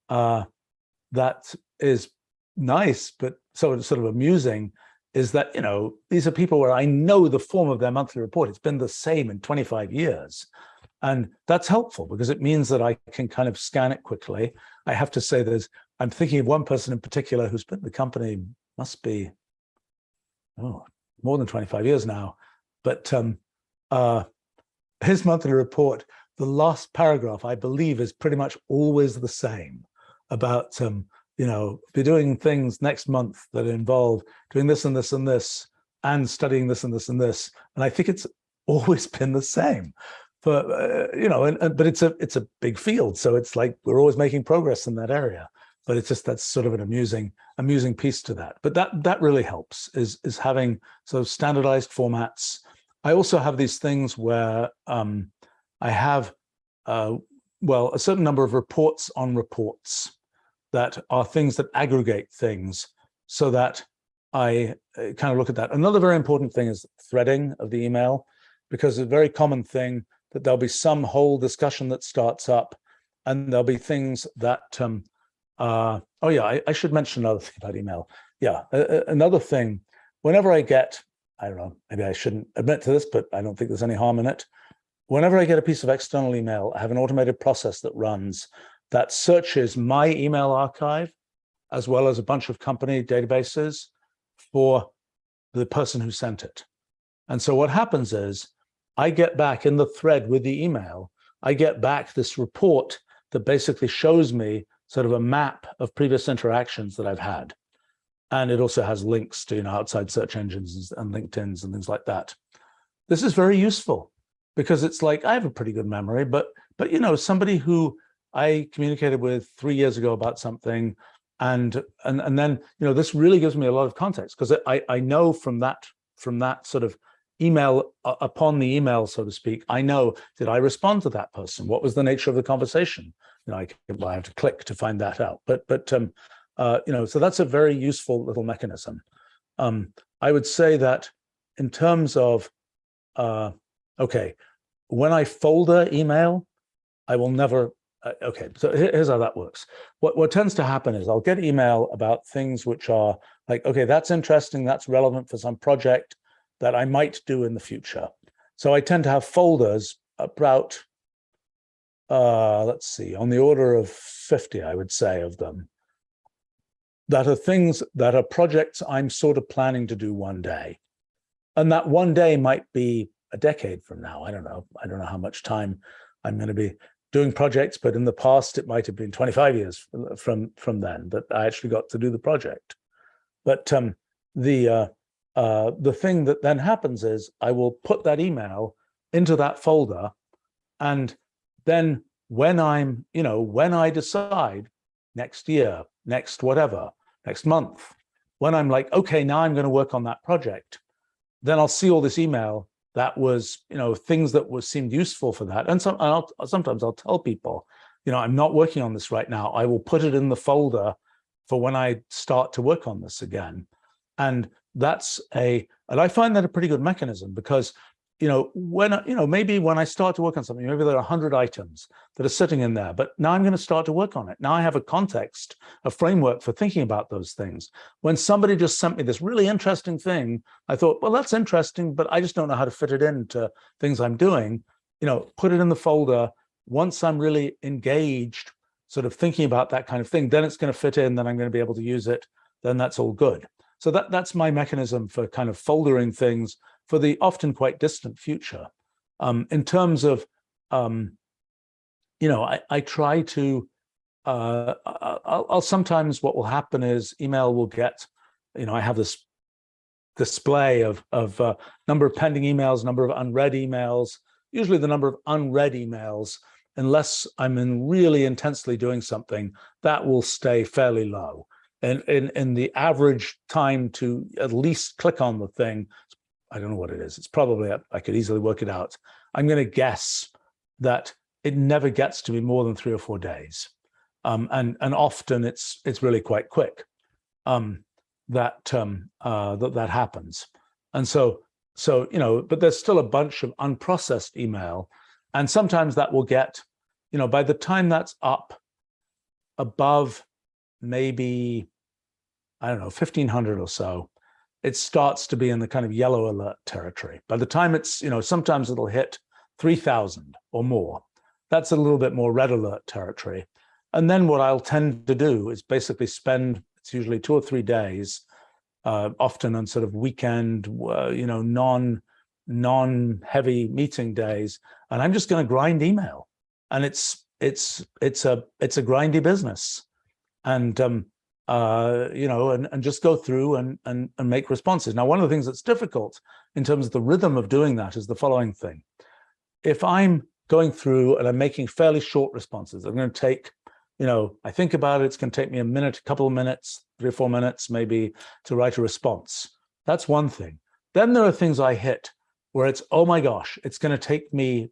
that is nice, but sort of amusing, is that these are people where I know the form of their monthly report. It's been the same in 25 years. And that's helpful because it means that I can kind of scan it quickly. I have to say I'm thinking of one person in particular who's been at the company, must be, more than 25 years now. But his monthly report, the last paragraph, I believe, is pretty much always the same about, be doing things next month that involve doing this and this and this and studying this and this and this. And I think it's always been the same. But but it's a big field, so it's like we're always making progress in that area. But it's just that's sort of an amusing piece to that. But that really helps is having sort of standardized formats. I also have these things where I have a certain number of reports on reports that are things that aggregate things, so that I kind of look at that. Another very important thing is threading of the email, because a very common thing that there'll be some whole discussion that starts up, and there'll be things that, I should mention another thing about email. Yeah, another thing, whenever I get, I don't know, maybe I shouldn't admit to this, but I don't think there's any harm in it. Whenever I get a piece of external email, I have an automated process that runs that searches my email archive, as well as a bunch of company databases for the person who sent it. And so what happens is, I get back in the thread with the email, I get back this report that basically shows me sort of a map of previous interactions that I've had. And it also has links to outside search engines and LinkedIn's and things like that. This is very useful because it's like, I have a pretty good memory, but somebody who I communicated with 3 years ago about something, and then this really gives me a lot of context, because I know from that sort of email, upon the email, so to speak, I know, did I respond to that person? What was the nature of the conversation? I have to click to find that out. But so that's a very useful little mechanism. I would say that in terms of, when I folder email, I will never, so here's how that works. What tends to happen is I'll get email about things which are like, okay, that's interesting, that's relevant for some project that I might do in the future. So I tend to have folders about, let's see, on the order of 50, I would say, of them, that are things that are projects I'm sort of planning to do one day. And that one day might be a decade from now. I don't know how much time I'm going to be doing projects, but in the past, it might have been 25 years from then that I actually got to do the project. But the thing that then happens is I will put that email into that folder, and then when when I decide next year, next whatever, next month, when I'm like, okay, now I'm going to work on that project, then I'll see all this email that was, things that seemed useful for that. And sometimes I'll tell people, I'm not working on this right now. I will put it in the folder for when I start to work on this again. And I find that a pretty good mechanism because, maybe when I start to work on something, maybe there are 100 items that are sitting in there, but now I'm going to start to work on it. Now I have a context, a framework for thinking about those things. When somebody just sent me this really interesting thing, I thought, well, that's interesting, but I just don't know how to fit it into things I'm doing. Put it in the folder. Once I'm really engaged, sort of thinking about that kind of thing, then it's going to fit in, then I'm going to be able to use it, then that's all good. So that's my mechanism for kind of foldering things for the often quite distant future. In terms of, I try to, I'll sometimes, what will happen is email will get, I have this display of number of pending emails, number of unread emails, usually the number of unread emails, unless I'm really intensely doing something, that will stay fairly low. And in the average time to at least click on the thing, I don't know what it is. It's probably, I could easily work it out. I'm going to guess that it never gets to be more than 3 or 4 days. And often it's really quite quick that happens. And so, but there's still a bunch of unprocessed email. And sometimes that will get, by the time that's up above maybe, I don't know, 1,500 or so, it starts to be in the kind of yellow alert territory. By the time it's, sometimes it'll hit 3,000 or more. That's a little bit more red alert territory. And then what I'll tend to do is basically spend, it's usually 2 or 3 days, often on sort of weekend, non-heavy meeting days, and I'm just going to grind email. And it's a grindy business. And and just go through and make responses. Now, one of the things that's difficult in terms of the rhythm of doing that is the following thing. If I'm going through and I'm making fairly short responses, I'm going to take, I think about it, it's going to take me a minute, a couple of minutes, 3 or 4 minutes maybe to write a response. That's one thing. Then there are things I hit where it's, oh my gosh, it's going to take me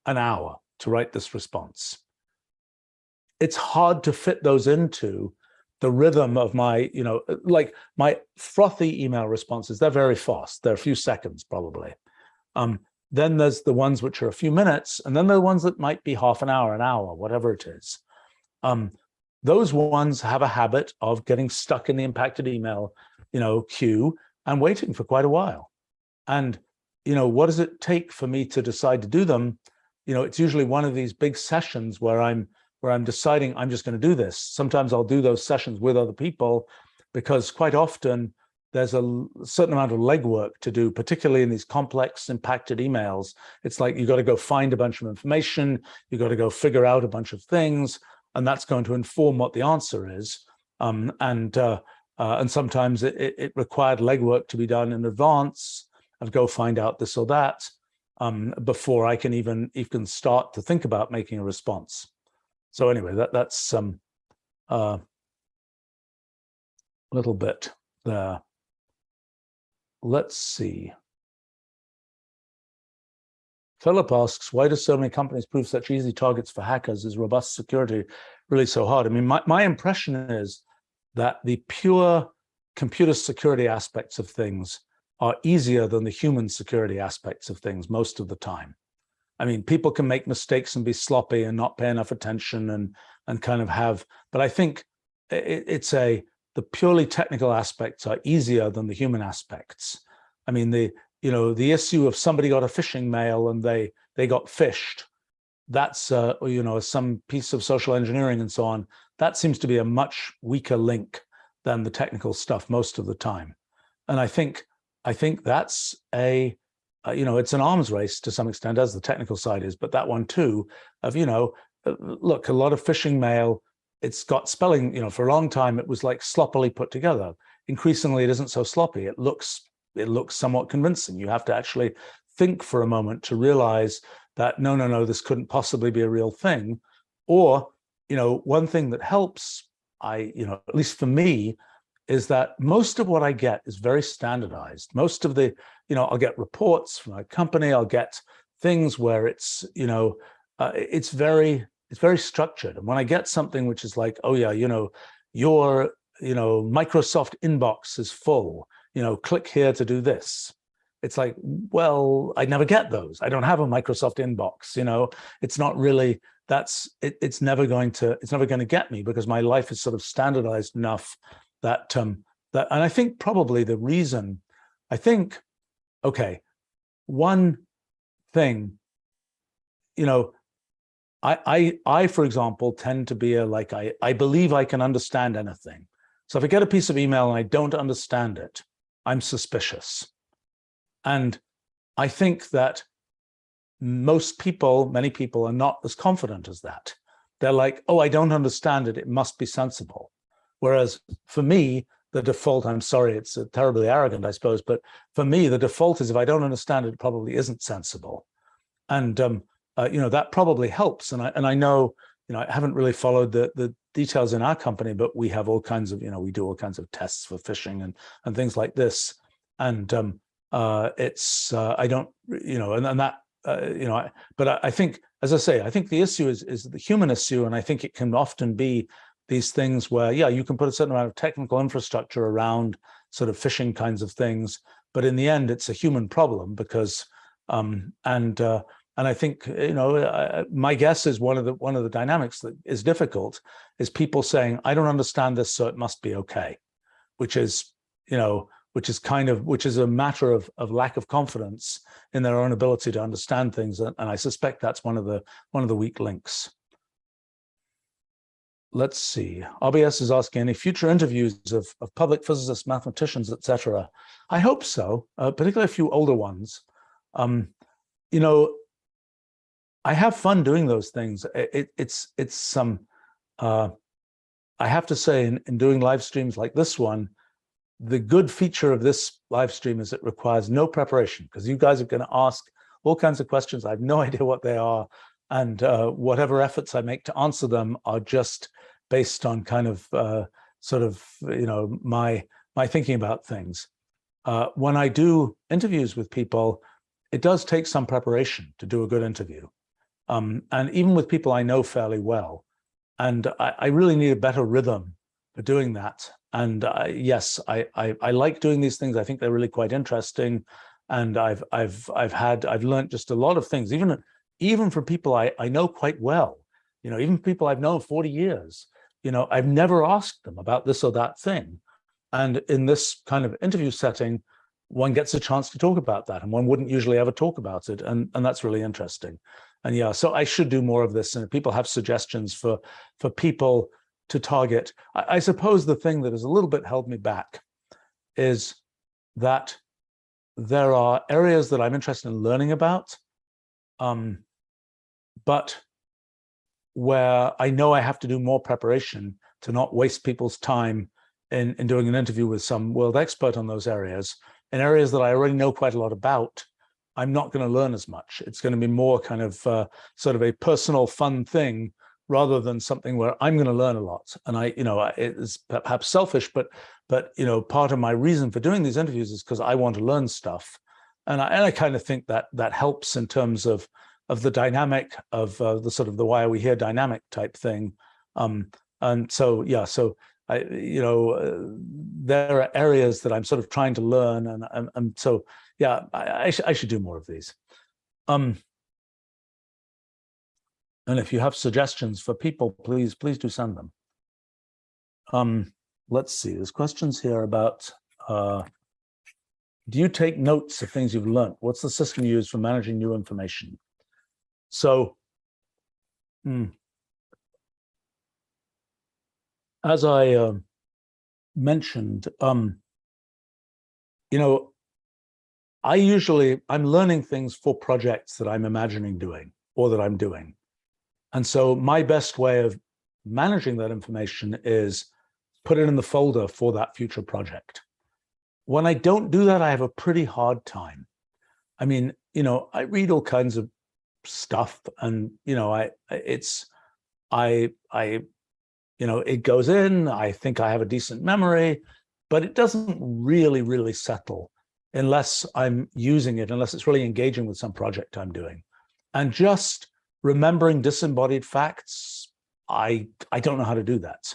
an hour to write this response. It's hard to fit those into the rhythm of my, like my frothy email responses. They're very fast. They're a few seconds probably. Then there's the ones which are a few minutes, and then there are ones that might be half an hour, whatever it is. Those ones have a habit of getting stuck in the impacted email, queue and waiting for quite a while. And, what does it take for me to decide to do them? It's usually one of these big sessions where I'm deciding I'm just going to do this. Sometimes I'll do those sessions with other people because quite often there's a certain amount of legwork to do, particularly in these complex impacted emails. It's like you got to go find a bunch of information, you got to go figure out a bunch of things, and that's going to inform what the answer is. And sometimes it required legwork to be done in advance and go find out this or that before I can even start to think about making a response. So anyway, that's some little bit there. Let's see. Philip asks, why do so many companies prove such easy targets for hackers? Is robust security really so hard? I mean, my impression is that the pure computer security aspects of things are easier than the human security aspects of things most of the time. I mean, people can make mistakes and be sloppy and not pay enough attention and kind of have, but I think the purely technical aspects are easier than the human aspects. I mean, the issue of somebody got a phishing mail and they got phished, that's, some piece of social engineering and so on, that seems to be a much weaker link than the technical stuff most of the time. And I think that's it's an arms race to some extent, as the technical side is, but that one too, of, look, a lot of phishing mail, it's got spelling, for a long time, it was like sloppily put together. Increasingly, it isn't so sloppy. It looks somewhat convincing. You have to actually think for a moment to realize that no, this couldn't possibly be a real thing. Or, one thing that helps, at least for me, is that most of what I get is very standardized. Most of the, I'll get reports from my company, I'll get things where it's, it's very structured. And when I get something which is like, oh yeah, your, Microsoft inbox is full, click here to do this. It's like, well, I never get those. I don't have a Microsoft inbox, it's not really, it's never going to get me, because my life is sort of standardized enough that, and I think probably the reason, okay, one thing, I, for example, tend to be I believe I can understand anything. So if I get a piece of email and I don't understand it, I'm suspicious. And I think that many people are not as confident as that. They're like, oh, I don't understand it, it must be sensible. Whereas for me, the default, I'm sorry, it's terribly arrogant, I suppose, but for me, the default is if I don't understand it, it probably isn't sensible. And that probably helps. And I know, I haven't really followed the details in our company, but we have all kinds of, we do all kinds of tests for phishing and things like this. And it's, I don't, and that, but I think, as I say, I think the issue is the human issue. And I think it can often be these things where, yeah, you can put a certain amount of technical infrastructure around sort of phishing kinds of things, but in the end, it's a human problem because, and I think, my guess is one of the dynamics that is difficult is people saying, I don't understand this, so it must be okay, which is a matter of lack of confidence in their own ability to understand things. And I suspect that's one of the weak links. Let's see. RBS is asking, any future interviews of public physicists, mathematicians, etc. I hope so, particularly a few older ones. I have fun doing those things. It's some, I have to say, in doing live streams like this one, the good feature of this live stream is it requires no preparation, because you guys are going to ask all kinds of questions. I have no idea what they are. And whatever efforts I make to answer them are just based on kind of my thinking about things. When I do interviews with people, it does take some preparation to do a good interview. And even with people I know fairly well. And I really need a better rhythm for doing that. And yes, I like doing these things. I think they're really quite interesting. And I've learned just a lot of things, even from people I know quite well, even people I've known 40 years, I've never asked them about this or that thing. And in this kind of interview setting, one gets a chance to talk about that, and one wouldn't usually ever talk about it. And that's really interesting. And yeah, so I should do more of this. And if people have suggestions for people to target, I suppose the thing that has a little bit held me back is that there are areas that I'm interested in learning about, but where I know I have to do more preparation to not waste people's time in doing an interview with some world expert on those areas. In areas that I already know quite a lot about, I'm not going to learn as much. It's going to be more kind of sort of a personal fun thing rather than something where I'm going to learn a lot. And it is perhaps selfish, but part of my reason for doing these interviews is because I want to learn stuff. And I kind of think that helps in terms of the dynamic of the sort of the why are we here dynamic type thing. And so, yeah, so there are areas that I'm sort of trying to learn. And so, yeah, I should do more of these. And if you have suggestions for people, please do send them. Let's see, there's questions here about, do you take notes of things you've learned? What's the system you use for managing new information? So, as I mentioned, I'm learning things for projects that I'm imagining doing or that I'm doing. And so my best way of managing that information is put it in the folder for that future project. When I don't do that, I have a pretty hard time. I mean, I read all kinds of stuff, and it goes in. I think I have a decent memory, but it doesn't really settle unless I'm using it, unless it's really engaging with some project I'm doing. And just remembering disembodied facts, I don't know how to do that.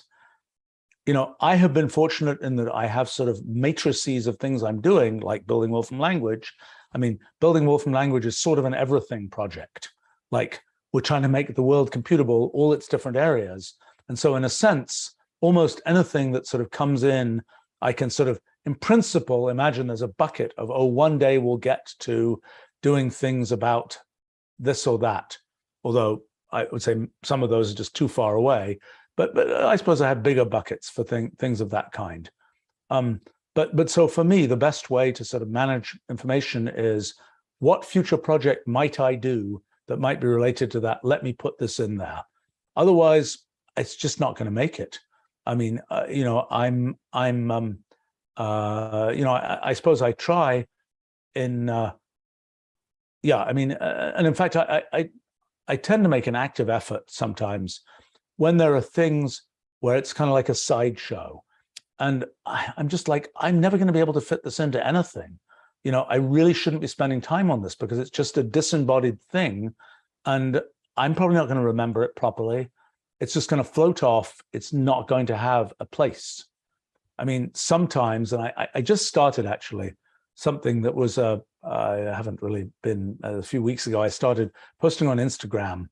I have been fortunate in that I have sort of matrices of things I'm doing, like building Wolfram Language. I mean, building Wolfram Language is sort of an everything project. Like, we're trying to make the world computable, all its different areas. And so in a sense, almost anything that sort of comes in, I can sort of, in principle, imagine there's a bucket of, oh, one day we'll get to doing things about this or that. Although I would say some of those are just too far away. But I suppose I have bigger buckets for things of that kind. But so for me, the best way to sort of manage information is, what future project might I do that might be related to that? Let me put this in there. Otherwise, it's just not going to make it. I mean, I suppose I try in, I mean, and in fact, I tend to make an active effort sometimes when there are things where it's kind of like a sideshow. And I'm just like, I'm never going to be able to fit this into anything. I really shouldn't be spending time on this because it's just a disembodied thing. And I'm probably not going to remember it properly. It's just going to float off. It's not going to have a place. I mean, sometimes, and I just started actually something that was, I haven't really been, a few weeks ago, I started posting on Instagram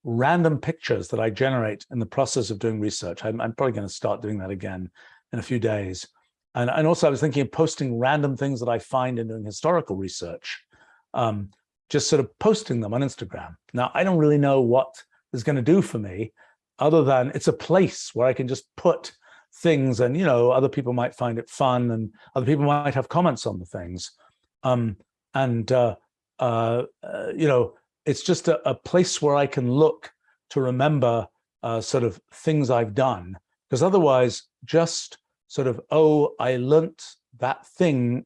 random pictures that I generate in the process of doing research. I'm probably going to start doing that again in a few days. And also I was thinking of posting random things that I find in doing historical research, just sort of posting them on Instagram. Now, I don't really know what it's going to do for me, other than it's a place where I can just put things, and other people might find it fun, and other people might have comments on the things. It's just a place where I can look to remember sort of things I've done, because otherwise just sort of, oh, I learnt that thing,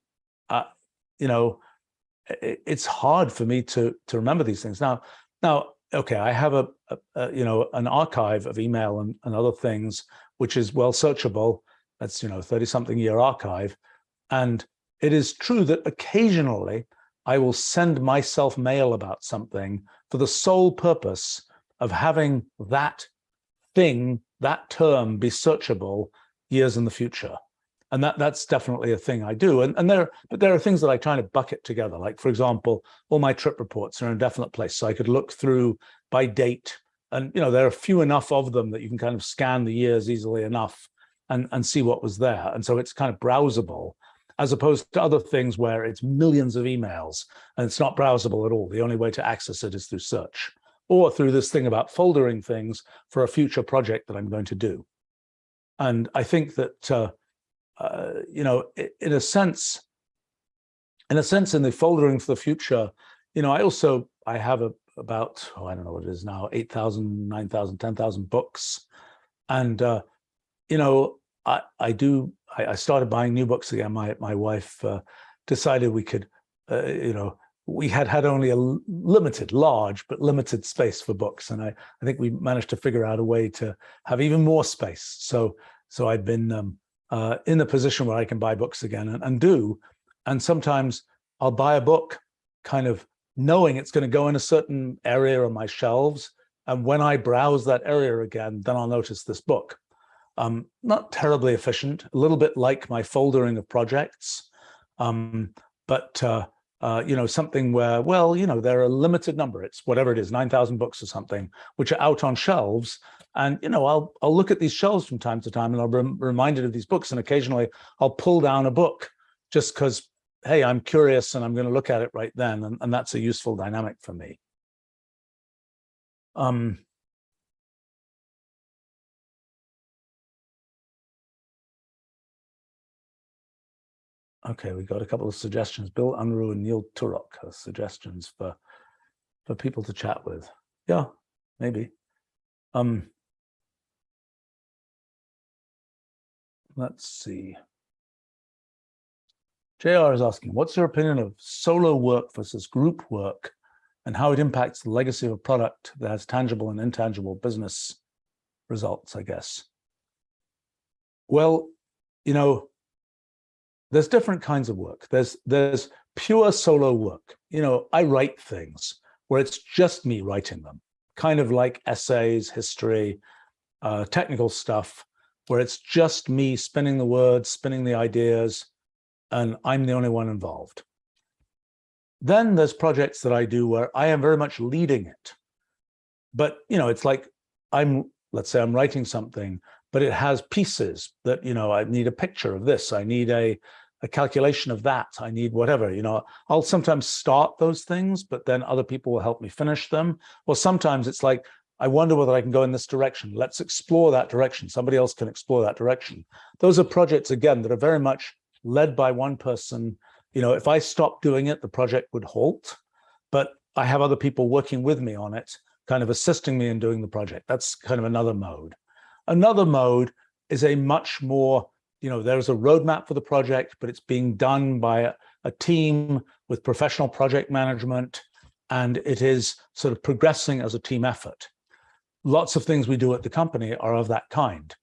it's hard for me to remember these things. Now, okay, I have an archive of email and other things, which is well searchable. That's 30-something year archive. And it is true that occasionally I will send myself mail about something for the sole purpose of having that thing, that term, be searchable years in the future. And that's definitely a thing I do. But there are things that I try to bucket together. Like, for example, all my trip reports are in a definite place, so I could look through by date. And there are few enough of them that you can kind of scan the years easily enough and see what was there. And so it's kind of browsable, as opposed to other things where it's millions of emails and it's not browsable at all. The only way to access it is through search, or through this thing about foldering things for a future project that I'm going to do. And I think that, in a sense, in the foldering for the future, I have about, I don't know what it is now, 8,000, 9,000, 10,000 books. And, I started buying new books again. My wife decided we could, we had only a large but limited space for books. And I think we managed to figure out a way to have even more space. So I've been in the position where I can buy books again and sometimes I'll buy a book kind of knowing it's going to go in a certain area on my shelves. And when I browse that area again, then I'll notice this book. Not terribly efficient, a little bit like my foldering of projects, but something where, there are a limited number. It's whatever it is, 9,000 books or something, which are out on shelves. And, I'll look at these shelves from time to time and I'll be reminded of these books. And occasionally I'll pull down a book just because, hey, I'm curious and I'm going to look at it right then. And that's a useful dynamic for me. Okay, we got a couple of suggestions. Bill Unruh and Neil Turok are suggestions for people to chat with. Yeah, maybe. Let's see. JR is asking, what's your opinion of solo work versus group work and how it impacts the legacy of a product that has tangible and intangible business results, I guess. Well, you know, there's different kinds of work. There's pure solo work. You know, I write things where it's just me writing them, kind of like essays, history, technical stuff, where it's just me spinning the words, spinning the ideas, and I'm the only one involved. Then there's projects that I do where I am very much leading it. But, you know, it's like let's say I'm writing something, but it has pieces that, you know, I need a picture of this, I need a calculation of that, I need whatever, you know. I'll sometimes start those things, but then other people will help me finish them. Or sometimes it's like, I wonder whether I can go in this direction. Let's explore that direction. Somebody else can explore that direction. Those are projects, again, that are very much led by one person. You know, if I stopped doing it, the project would halt, but I have other people working with me on it, kind of assisting me in doing the project. That's kind of another mode. Another mode is a much more, you know, there's a roadmap for the project, but it's being done by a team with professional project management, and it is sort of progressing as a team effort. Lots of things we do at the company are of that kind.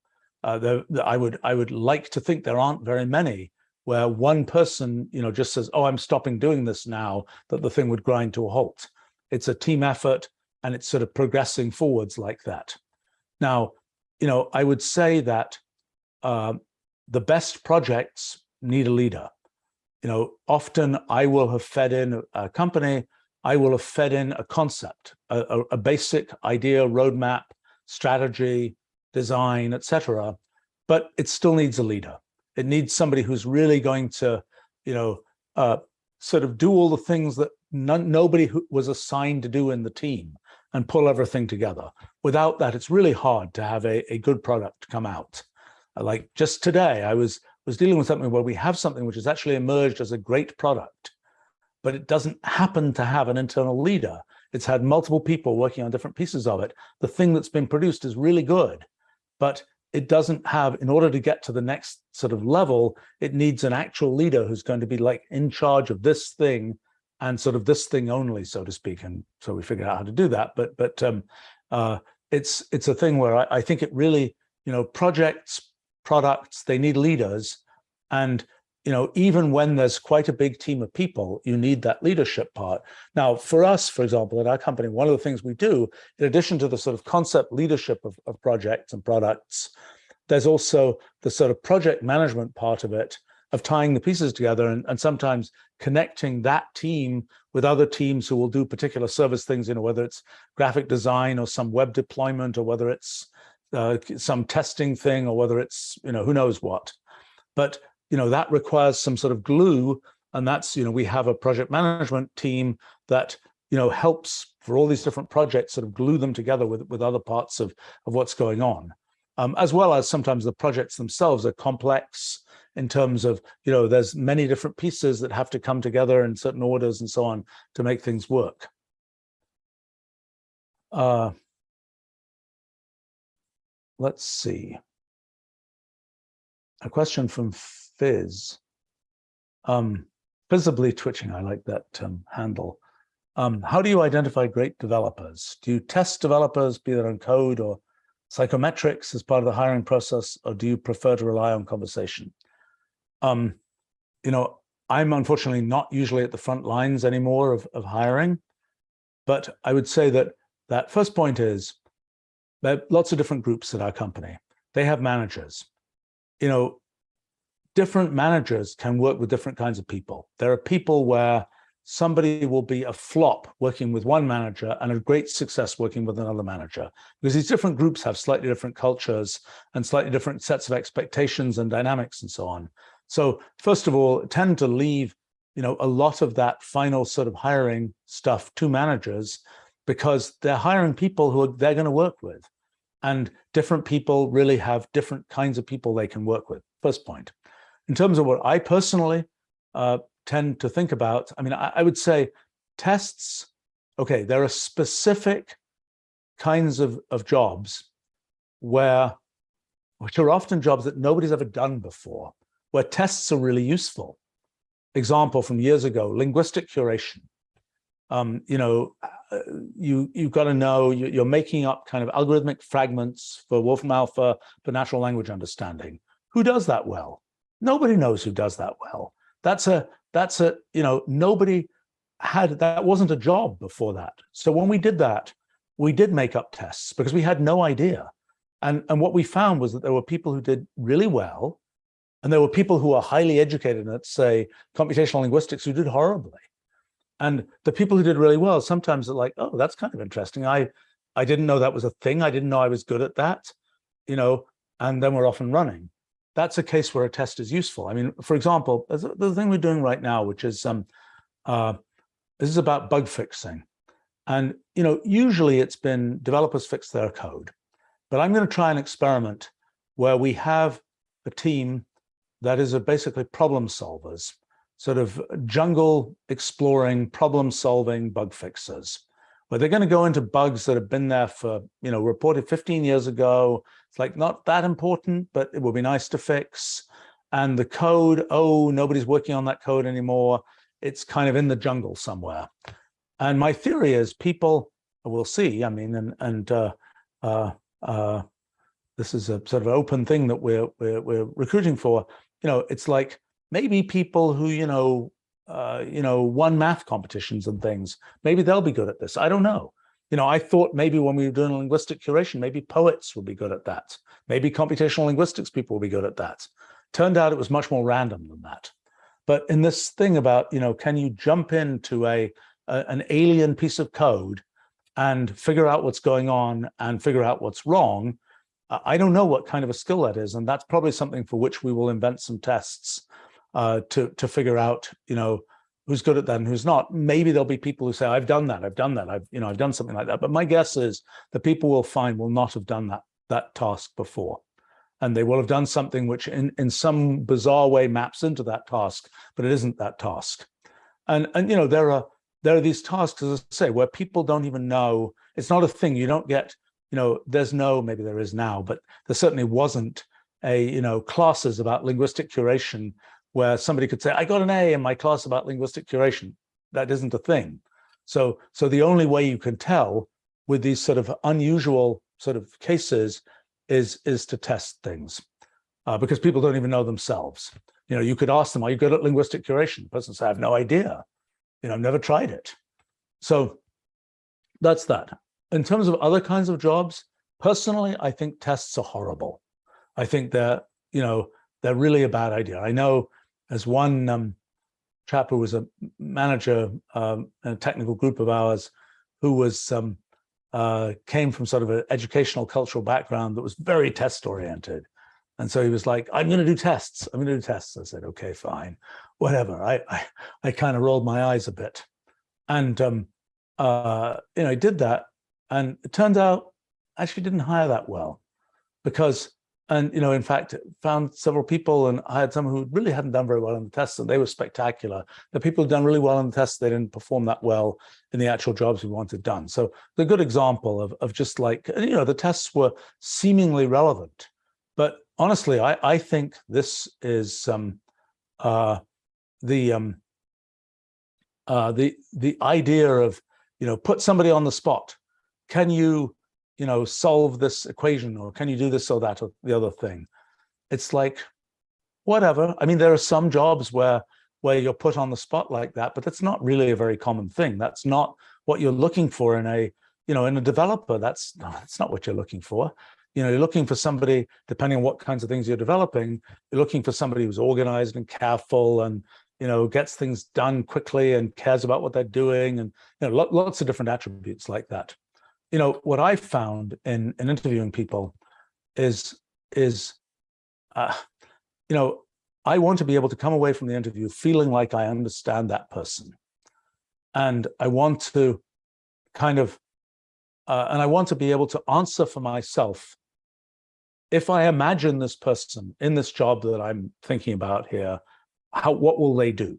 I would like to think there aren't very many where one person, you know, just says, oh, I'm stopping doing this now, that the thing would grind to a halt. It's a team effort, and it's sort of progressing forwards like that. Now, you know, I would say that the best projects need a leader. You know, often I will have fed in a company, I will have fed in a concept, a basic idea, roadmap, strategy, design, etc. But it still needs a leader. It needs somebody who's really going to, you know, sort of do all the things that nobody who was assigned to do in the team, and pull everything together. Without that, it's really hard to have a good product come out. Like just today, I was dealing with something where we have something which has actually emerged as a great product, but it doesn't happen to have an internal leader. It's had multiple people working on different pieces of it. The thing that's been produced is really good, but it doesn't have, in order to get to the next sort of level, it needs an actual leader who's going to be like in charge of this thing and sort of this thing only, so to speak. And so we figured out how to do that. But it's a thing where I think it really, you know, projects, products, they need leaders. And, you know, even when there's quite a big team of people, you need that leadership part. Now, for us, for example, at our company, one of the things we do, in addition to the sort of concept leadership of projects and products, there's also the sort of project management part of it, of tying the pieces together and sometimes connecting that team with other teams who will do particular service things, you know, whether it's graphic design or some web deployment, or whether it's some testing thing, or whether it's, you know, who knows what. But, you know, that requires some sort of glue. And that's, you know, we have a project management team that, you know, helps for all these different projects sort of glue them together with other parts of what's going on. As well as sometimes the projects themselves are complex in terms of, you know, there's many different pieces that have to come together in certain orders and so on to make things work. Let's see. A question from Fizz. Visibly twitching, I like that handle. How do you identify great developers? Do you test developers, be that on code or psychometrics, as part of the hiring process, or do you prefer to rely on conversation? You know, I'm unfortunately not usually at the front lines anymore of hiring, but I would say that first point is there are lots of different groups at our company. They have managers. You know, different managers can work with different kinds of people. There are people where somebody will be a flop working with one manager and a great success working with another manager, because these different groups have slightly different cultures and slightly different sets of expectations and dynamics and so on. So first of all, tend to leave, you know, a lot of that final sort of hiring stuff to managers, because they're hiring people who they're going to work with, and different people really have different kinds of people they can work with. First point. In terms of what I personally tend to think about, I mean, I would say tests, okay, there are specific kinds of jobs which are often jobs that nobody's ever done before, where tests are really useful. Example from years ago, linguistic curation. You know, you've got to know you're making up kind of algorithmic fragments for Wolfram Alpha for natural language understanding. Who does that well? Nobody knows who does that well. That's a you know, nobody had, that wasn't a job before that. So when we did that, we did make up tests because we had no idea. And what we found was that there were people who did really well, and there were people who are highly educated in, let's say, computational linguistics, who did horribly. And the people who did really well, sometimes are like, oh, that's kind of interesting. I didn't know that was a thing. I didn't know I was good at that, you know, and then we're off and running. That's a case where a test is useful. I mean, for example, the thing we're doing right now, which is this is about bug fixing. And, you know, usually it's been developers fix their code, but I'm going to try an experiment where we have a team that is basically problem solvers, sort of jungle exploring, problem solving bug fixers, where they're going to go into bugs that have been there for, you know, reported 15 years ago. It's like not that important, but it would be nice to fix. And the code, oh, nobody's working on that code anymore. It's kind of in the jungle somewhere. And my theory is people, we'll see, I mean, this is a sort of open thing that we're recruiting for. You know, it's like maybe people who, you know, won math competitions and things, maybe they'll be good at this. I don't know. You know, I thought maybe when we were doing linguistic curation, maybe poets would be good at that. Maybe computational linguistics people will be good at that. Turned out it was much more random than that. But in this thing about, you know, can you jump into an alien piece of code and figure out what's going on and figure out what's wrong? I don't know what kind of a skill that is, and that's probably something for which we will invent some tests to figure out, you know, who's good at that and who's not. Maybe there'll be people who say, I've done that, I've done something like that. But my guess is the people we'll find will not have done that task before. And they will have done something which in some bizarre way maps into that task, but it isn't that task. And you know, there are these tasks, as I say, where people don't even know. It's not a thing. You don't get, you know, there's no, maybe there is now, but there certainly wasn't you know, classes about linguistic curation where somebody could say, I got an A in my class about linguistic curation. That isn't a thing. So the only way you can tell with these sort of unusual sort of cases is to test things, because people don't even know themselves. You know, you could ask them, are you good at linguistic curation? The person says, I have no idea. You know, I've never tried it. So that's that. In terms of other kinds of jobs, personally, I think tests are horrible. I think they're really a bad idea. I know as one chap who was a manager in a technical group of ours who was came from sort of an educational cultural background that was very test oriented. And so he was like, I'm going to do tests. I'm going to do tests. I said, okay, fine, whatever. I kind of rolled my eyes a bit. And, you know, I did that. And it turned out I actually didn't hire that well because, and, you know, in fact, found several people and hired someone who really hadn't done very well in the tests, and they were spectacular. The people who'd done really well in the tests, they didn't perform that well in the actual jobs we wanted done. So the good example of just like, you know, the tests were seemingly relevant, but honestly, I think this is the idea of, you know, put somebody on the spot. Can you, you know, solve this equation, or can you do this or that or the other thing? It's like, whatever. I mean, there are some jobs where you're put on the spot like that, but that's not really a very common thing. That's not what you're looking for in a, you know, in a developer. That's not what you're looking for. You know, you're looking for somebody, depending on what kinds of things you're developing, you're looking for somebody who's organized and careful and, you know, gets things done quickly and cares about what they're doing, and, you know, lots of different attributes like that. You know, what I found in interviewing people is you know, I want to be able to come away from the interview feeling like I understand that person. And I want to kind of, and I want to be able to answer for myself. If I imagine this person in this job that I'm thinking about here, what will they do?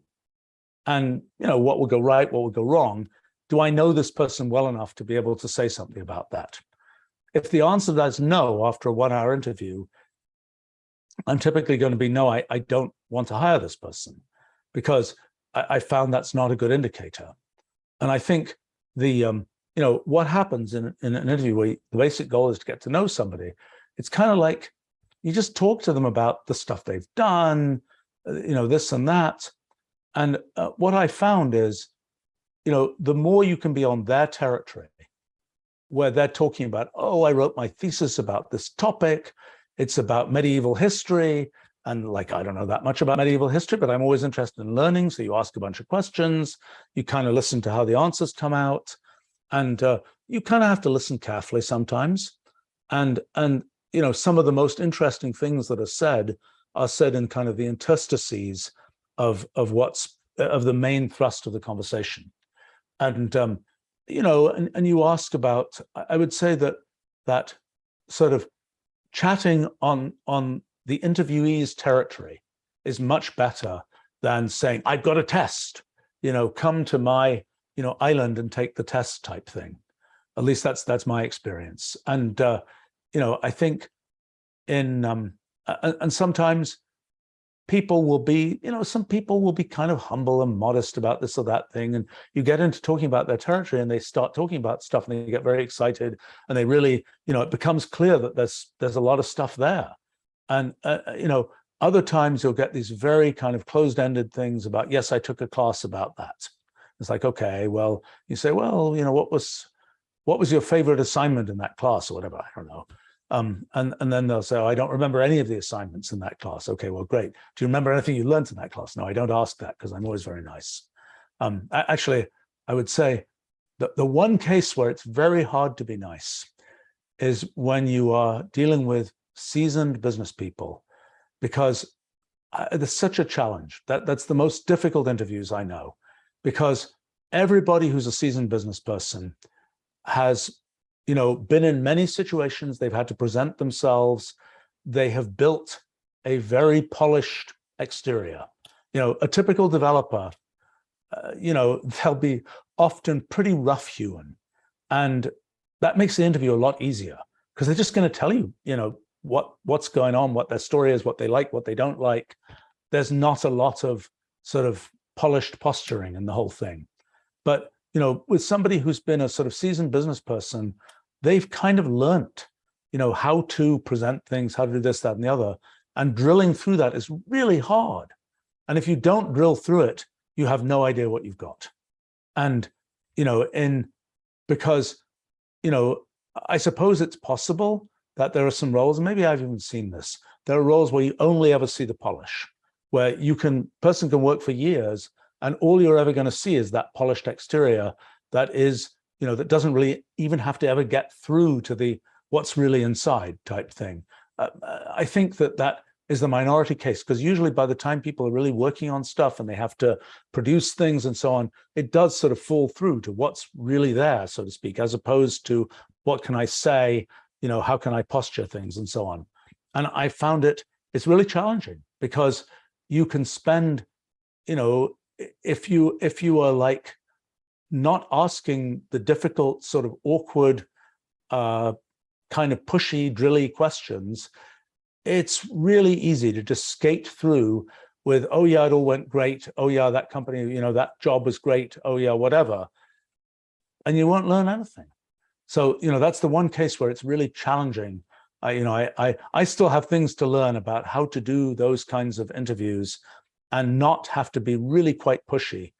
And, you know, what will go right, what will go wrong? Do I know this person well enough to be able to say something about that? If the answer to that is no after a 1-hour interview, I'm typically going to be, no, I don't want to hire this person, because I found that's not a good indicator. And I think what happens in an interview where the basic goal is to get to know somebody, it's kind of like you just talk to them about the stuff they've done, this and that. And what I found is, the more you can be on their territory, where they're talking about, oh, I wrote my thesis about this topic. It's about medieval history. And like, I don't know that much about medieval history, but I'm always interested in learning. So you ask a bunch of questions, you kind of listen to how the answers come out. And you kind of have to listen carefully sometimes. And some of the most interesting things that are said in kind of the interstices of the main thrust of the conversation. And and you ask about, I would say that sort of chatting on the interviewee's territory is much better than saying, I've got a test, come to my, island and take the test type thing. At least that's my experience. And, I think and sometimes people will be, some people will be kind of humble and modest about this or that thing. And you get into talking about their territory and they start talking about stuff and they get very excited and they really, it becomes clear that there's a lot of stuff there. And, other times you'll get these very kind of closed-ended things about, yes, I took a class about that. It's like, okay, well, you say, well, what was your favorite assignment in that class or whatever? I don't know. And then they'll say, oh, I don't remember any of the assignments in that class. Okay, well, great. Do you remember anything you learned in that class? No, I don't ask that because I'm always very nice. Actually, I would say that the one case where it's very hard to be nice is when you are dealing with seasoned business people, because there's such a challenge. That's the most difficult interviews I know, because everybody who's a seasoned business person has been in many situations. They've had to present themselves. They have built a very polished exterior. A typical developer, they'll be often pretty rough-hewn, and that makes the interview a lot easier because they're just going to tell you, what's going on, what their story is, what they like, what they don't like. There's not a lot of sort of polished posturing in the whole thing. But with somebody who's been a sort of seasoned business person, they've kind of learnt, how to present things, how to do this, that, and the other. And drilling through that is really hard. And if you don't drill through it, you have no idea what you've got. And, because, I suppose it's possible that there are some roles, and maybe I've even seen this, there are roles where you only ever see the polish, where person can work for years and all you're ever going to see is that polished exterior that is, that doesn't really even have to ever get through to the what's really inside type thing. I think that is the minority case, because usually by the time people are really working on stuff and they have to produce things and so on, it does sort of fall through to what's really there, so to speak, as opposed to what can I say, how can I posture things and so on. And I found it's really challenging because you can spend, if you are like not asking the difficult sort of awkward kind of pushy drilly questions, it's really easy to just skate through with, oh yeah, it all went great, oh yeah, that company, that job was great, oh yeah, whatever, and you won't learn anything. So that's the one case where it's really challenging. I still have things to learn about how to do those kinds of interviews and not have to be really quite pushy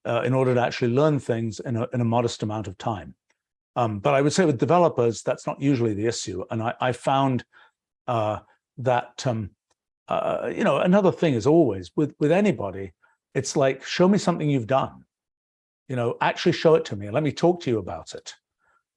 in order to actually learn things in a modest amount of time. But I would say with developers, that's not usually the issue. And I found that, another thing is always with anybody, it's like, show me something you've done, actually show it to me and let me talk to you about it.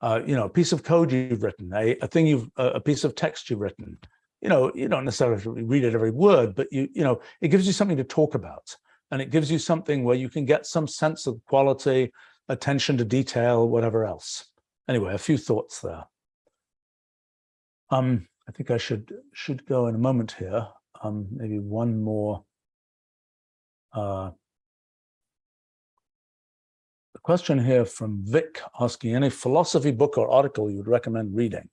A piece of code you've written, a piece of text you've written, you don't necessarily read it every word, but it gives you something to talk about. And it gives you something where you can get some sense of quality, attention to detail, whatever else. Anyway, a few thoughts there. I think I should go in a moment here. Maybe one more. A question here from Vic asking, any philosophy book or article you would recommend reading?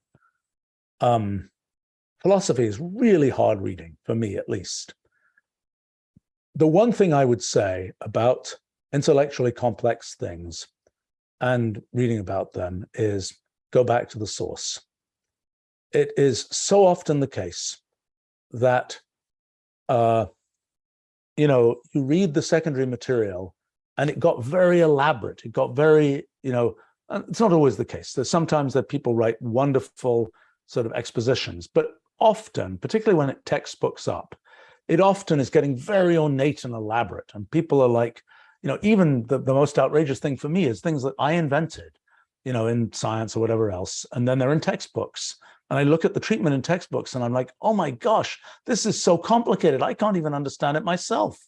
Philosophy is really hard reading, for me at least. The one thing I would say about intellectually complex things and reading about them is go back to the source. It is so often the case that you read the secondary material and it got very elaborate. It got very, it's not always the case. There's sometimes that people write wonderful sort of expositions, but often, particularly when it textbooks up, it often is getting very ornate and elaborate. And people are like, even the most outrageous thing for me is things that I invented, in science or whatever else. And then they're in textbooks. And I look at the treatment in textbooks and I'm like, oh my gosh, this is so complicated. I can't even understand it myself.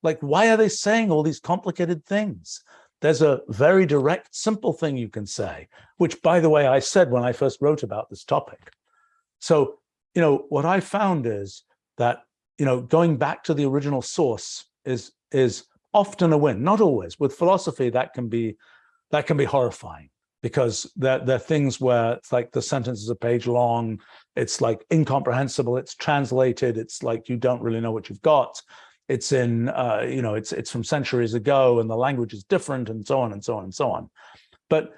Like, why are they saying all these complicated things? There's a very direct, simple thing you can say, which, by the way, I said when I first wrote about this topic. So, what I found is that, going back to the original source is often a win. Not always. With philosophy, that can be horrifying, because there are things where it's like the sentence is a page long, it's like incomprehensible, it's translated, it's like you don't really know what you've got. It's in, it's from centuries ago and the language is different and so on and so on and so on. But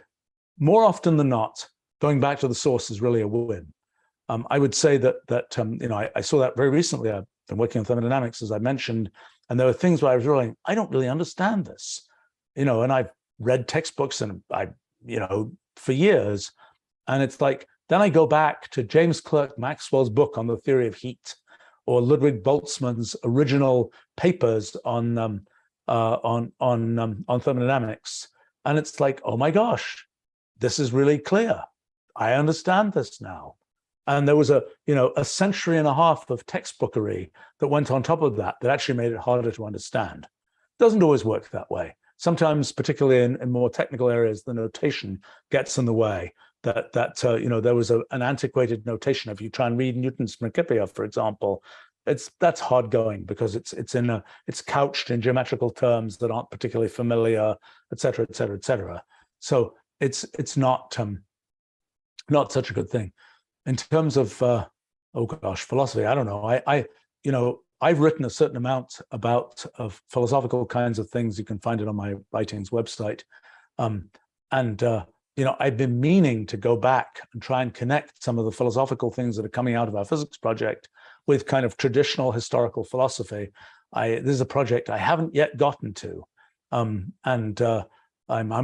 more often than not, going back to the source is really a win. I would say that I saw that very recently. I've been working on thermodynamics, as I mentioned, and there were things where I was really, I don't really understand this, and I've read textbooks and for years, and it's like, then I go back to James Clerk Maxwell's book on the theory of heat, or Ludwig Boltzmann's original papers on thermodynamics, and it's like, oh my gosh, this is really clear. I understand this now. And there was a century and a half of textbookery that went on top of that actually made it harder to understand. It doesn't always work that way. Sometimes, particularly in more technical areas, the notation gets in the way. There was an antiquated notation. If you try and read Newton's Principia, for example, that's hard going because it's couched in geometrical terms that aren't particularly familiar, et cetera, et cetera, et cetera. So it's not such a good thing. In terms of philosophy, I don't know. I've written a certain amount about philosophical kinds of things. You can find it on my writings website. I've been meaning to go back and try and connect some of the philosophical things that are coming out of our physics project with kind of traditional historical philosophy. This is a project I haven't yet gotten to. I'm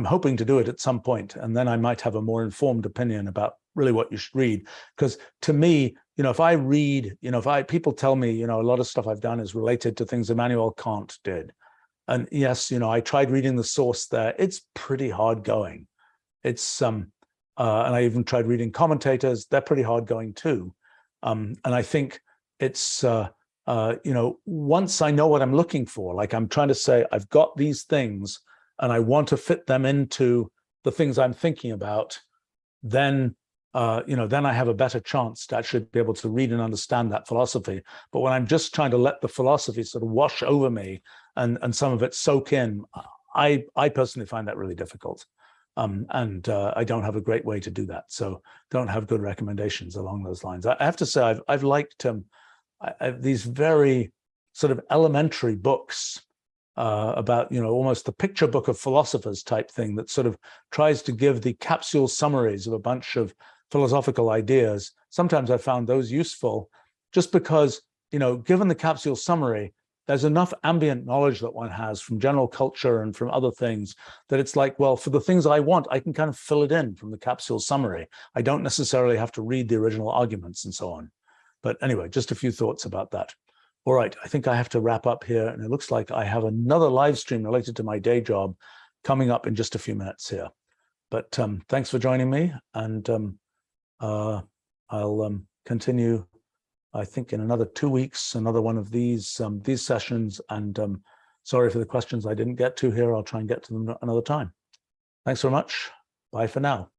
hoping to do it at some point, and then I might have a more informed opinion about really what you should read. Because to me, if I read, people tell me, a lot of stuff I've done is related to things Immanuel Kant did. And yes, I tried reading the source there. It's pretty hard going. It's and I even tried reading commentators. They're pretty hard going too. And I think it's once I know what I'm looking for, like I'm trying to say, I've got these things and I want to fit them into the things I'm thinking about, then I have a better chance to actually be able to read and understand that philosophy. But when I'm just trying to let the philosophy sort of wash over me and some of it soak in, I personally find that really difficult. I don't have a great way to do that. So don't have good recommendations along those lines. I have to say, I've liked these very sort of elementary books about, almost the picture book of philosophers type thing that sort of tries to give the capsule summaries of a bunch of philosophical ideas. Sometimes I found those useful just because, given the capsule summary, there's enough ambient knowledge that one has from general culture and from other things that it's like, well, for the things I want, I can kind of fill it in from the capsule summary. I don't necessarily have to read the original arguments and so on. But anyway, just a few thoughts about that. All right, I think I have to wrap up here, and it looks like I have another live stream related to my day job coming up in just a few minutes here. But thanks for joining me, and I'll continue, I think, in another 2 weeks, another one of these sessions. And sorry for the questions I didn't get to here. I'll try and get to them another time. Thanks very much. Bye for now.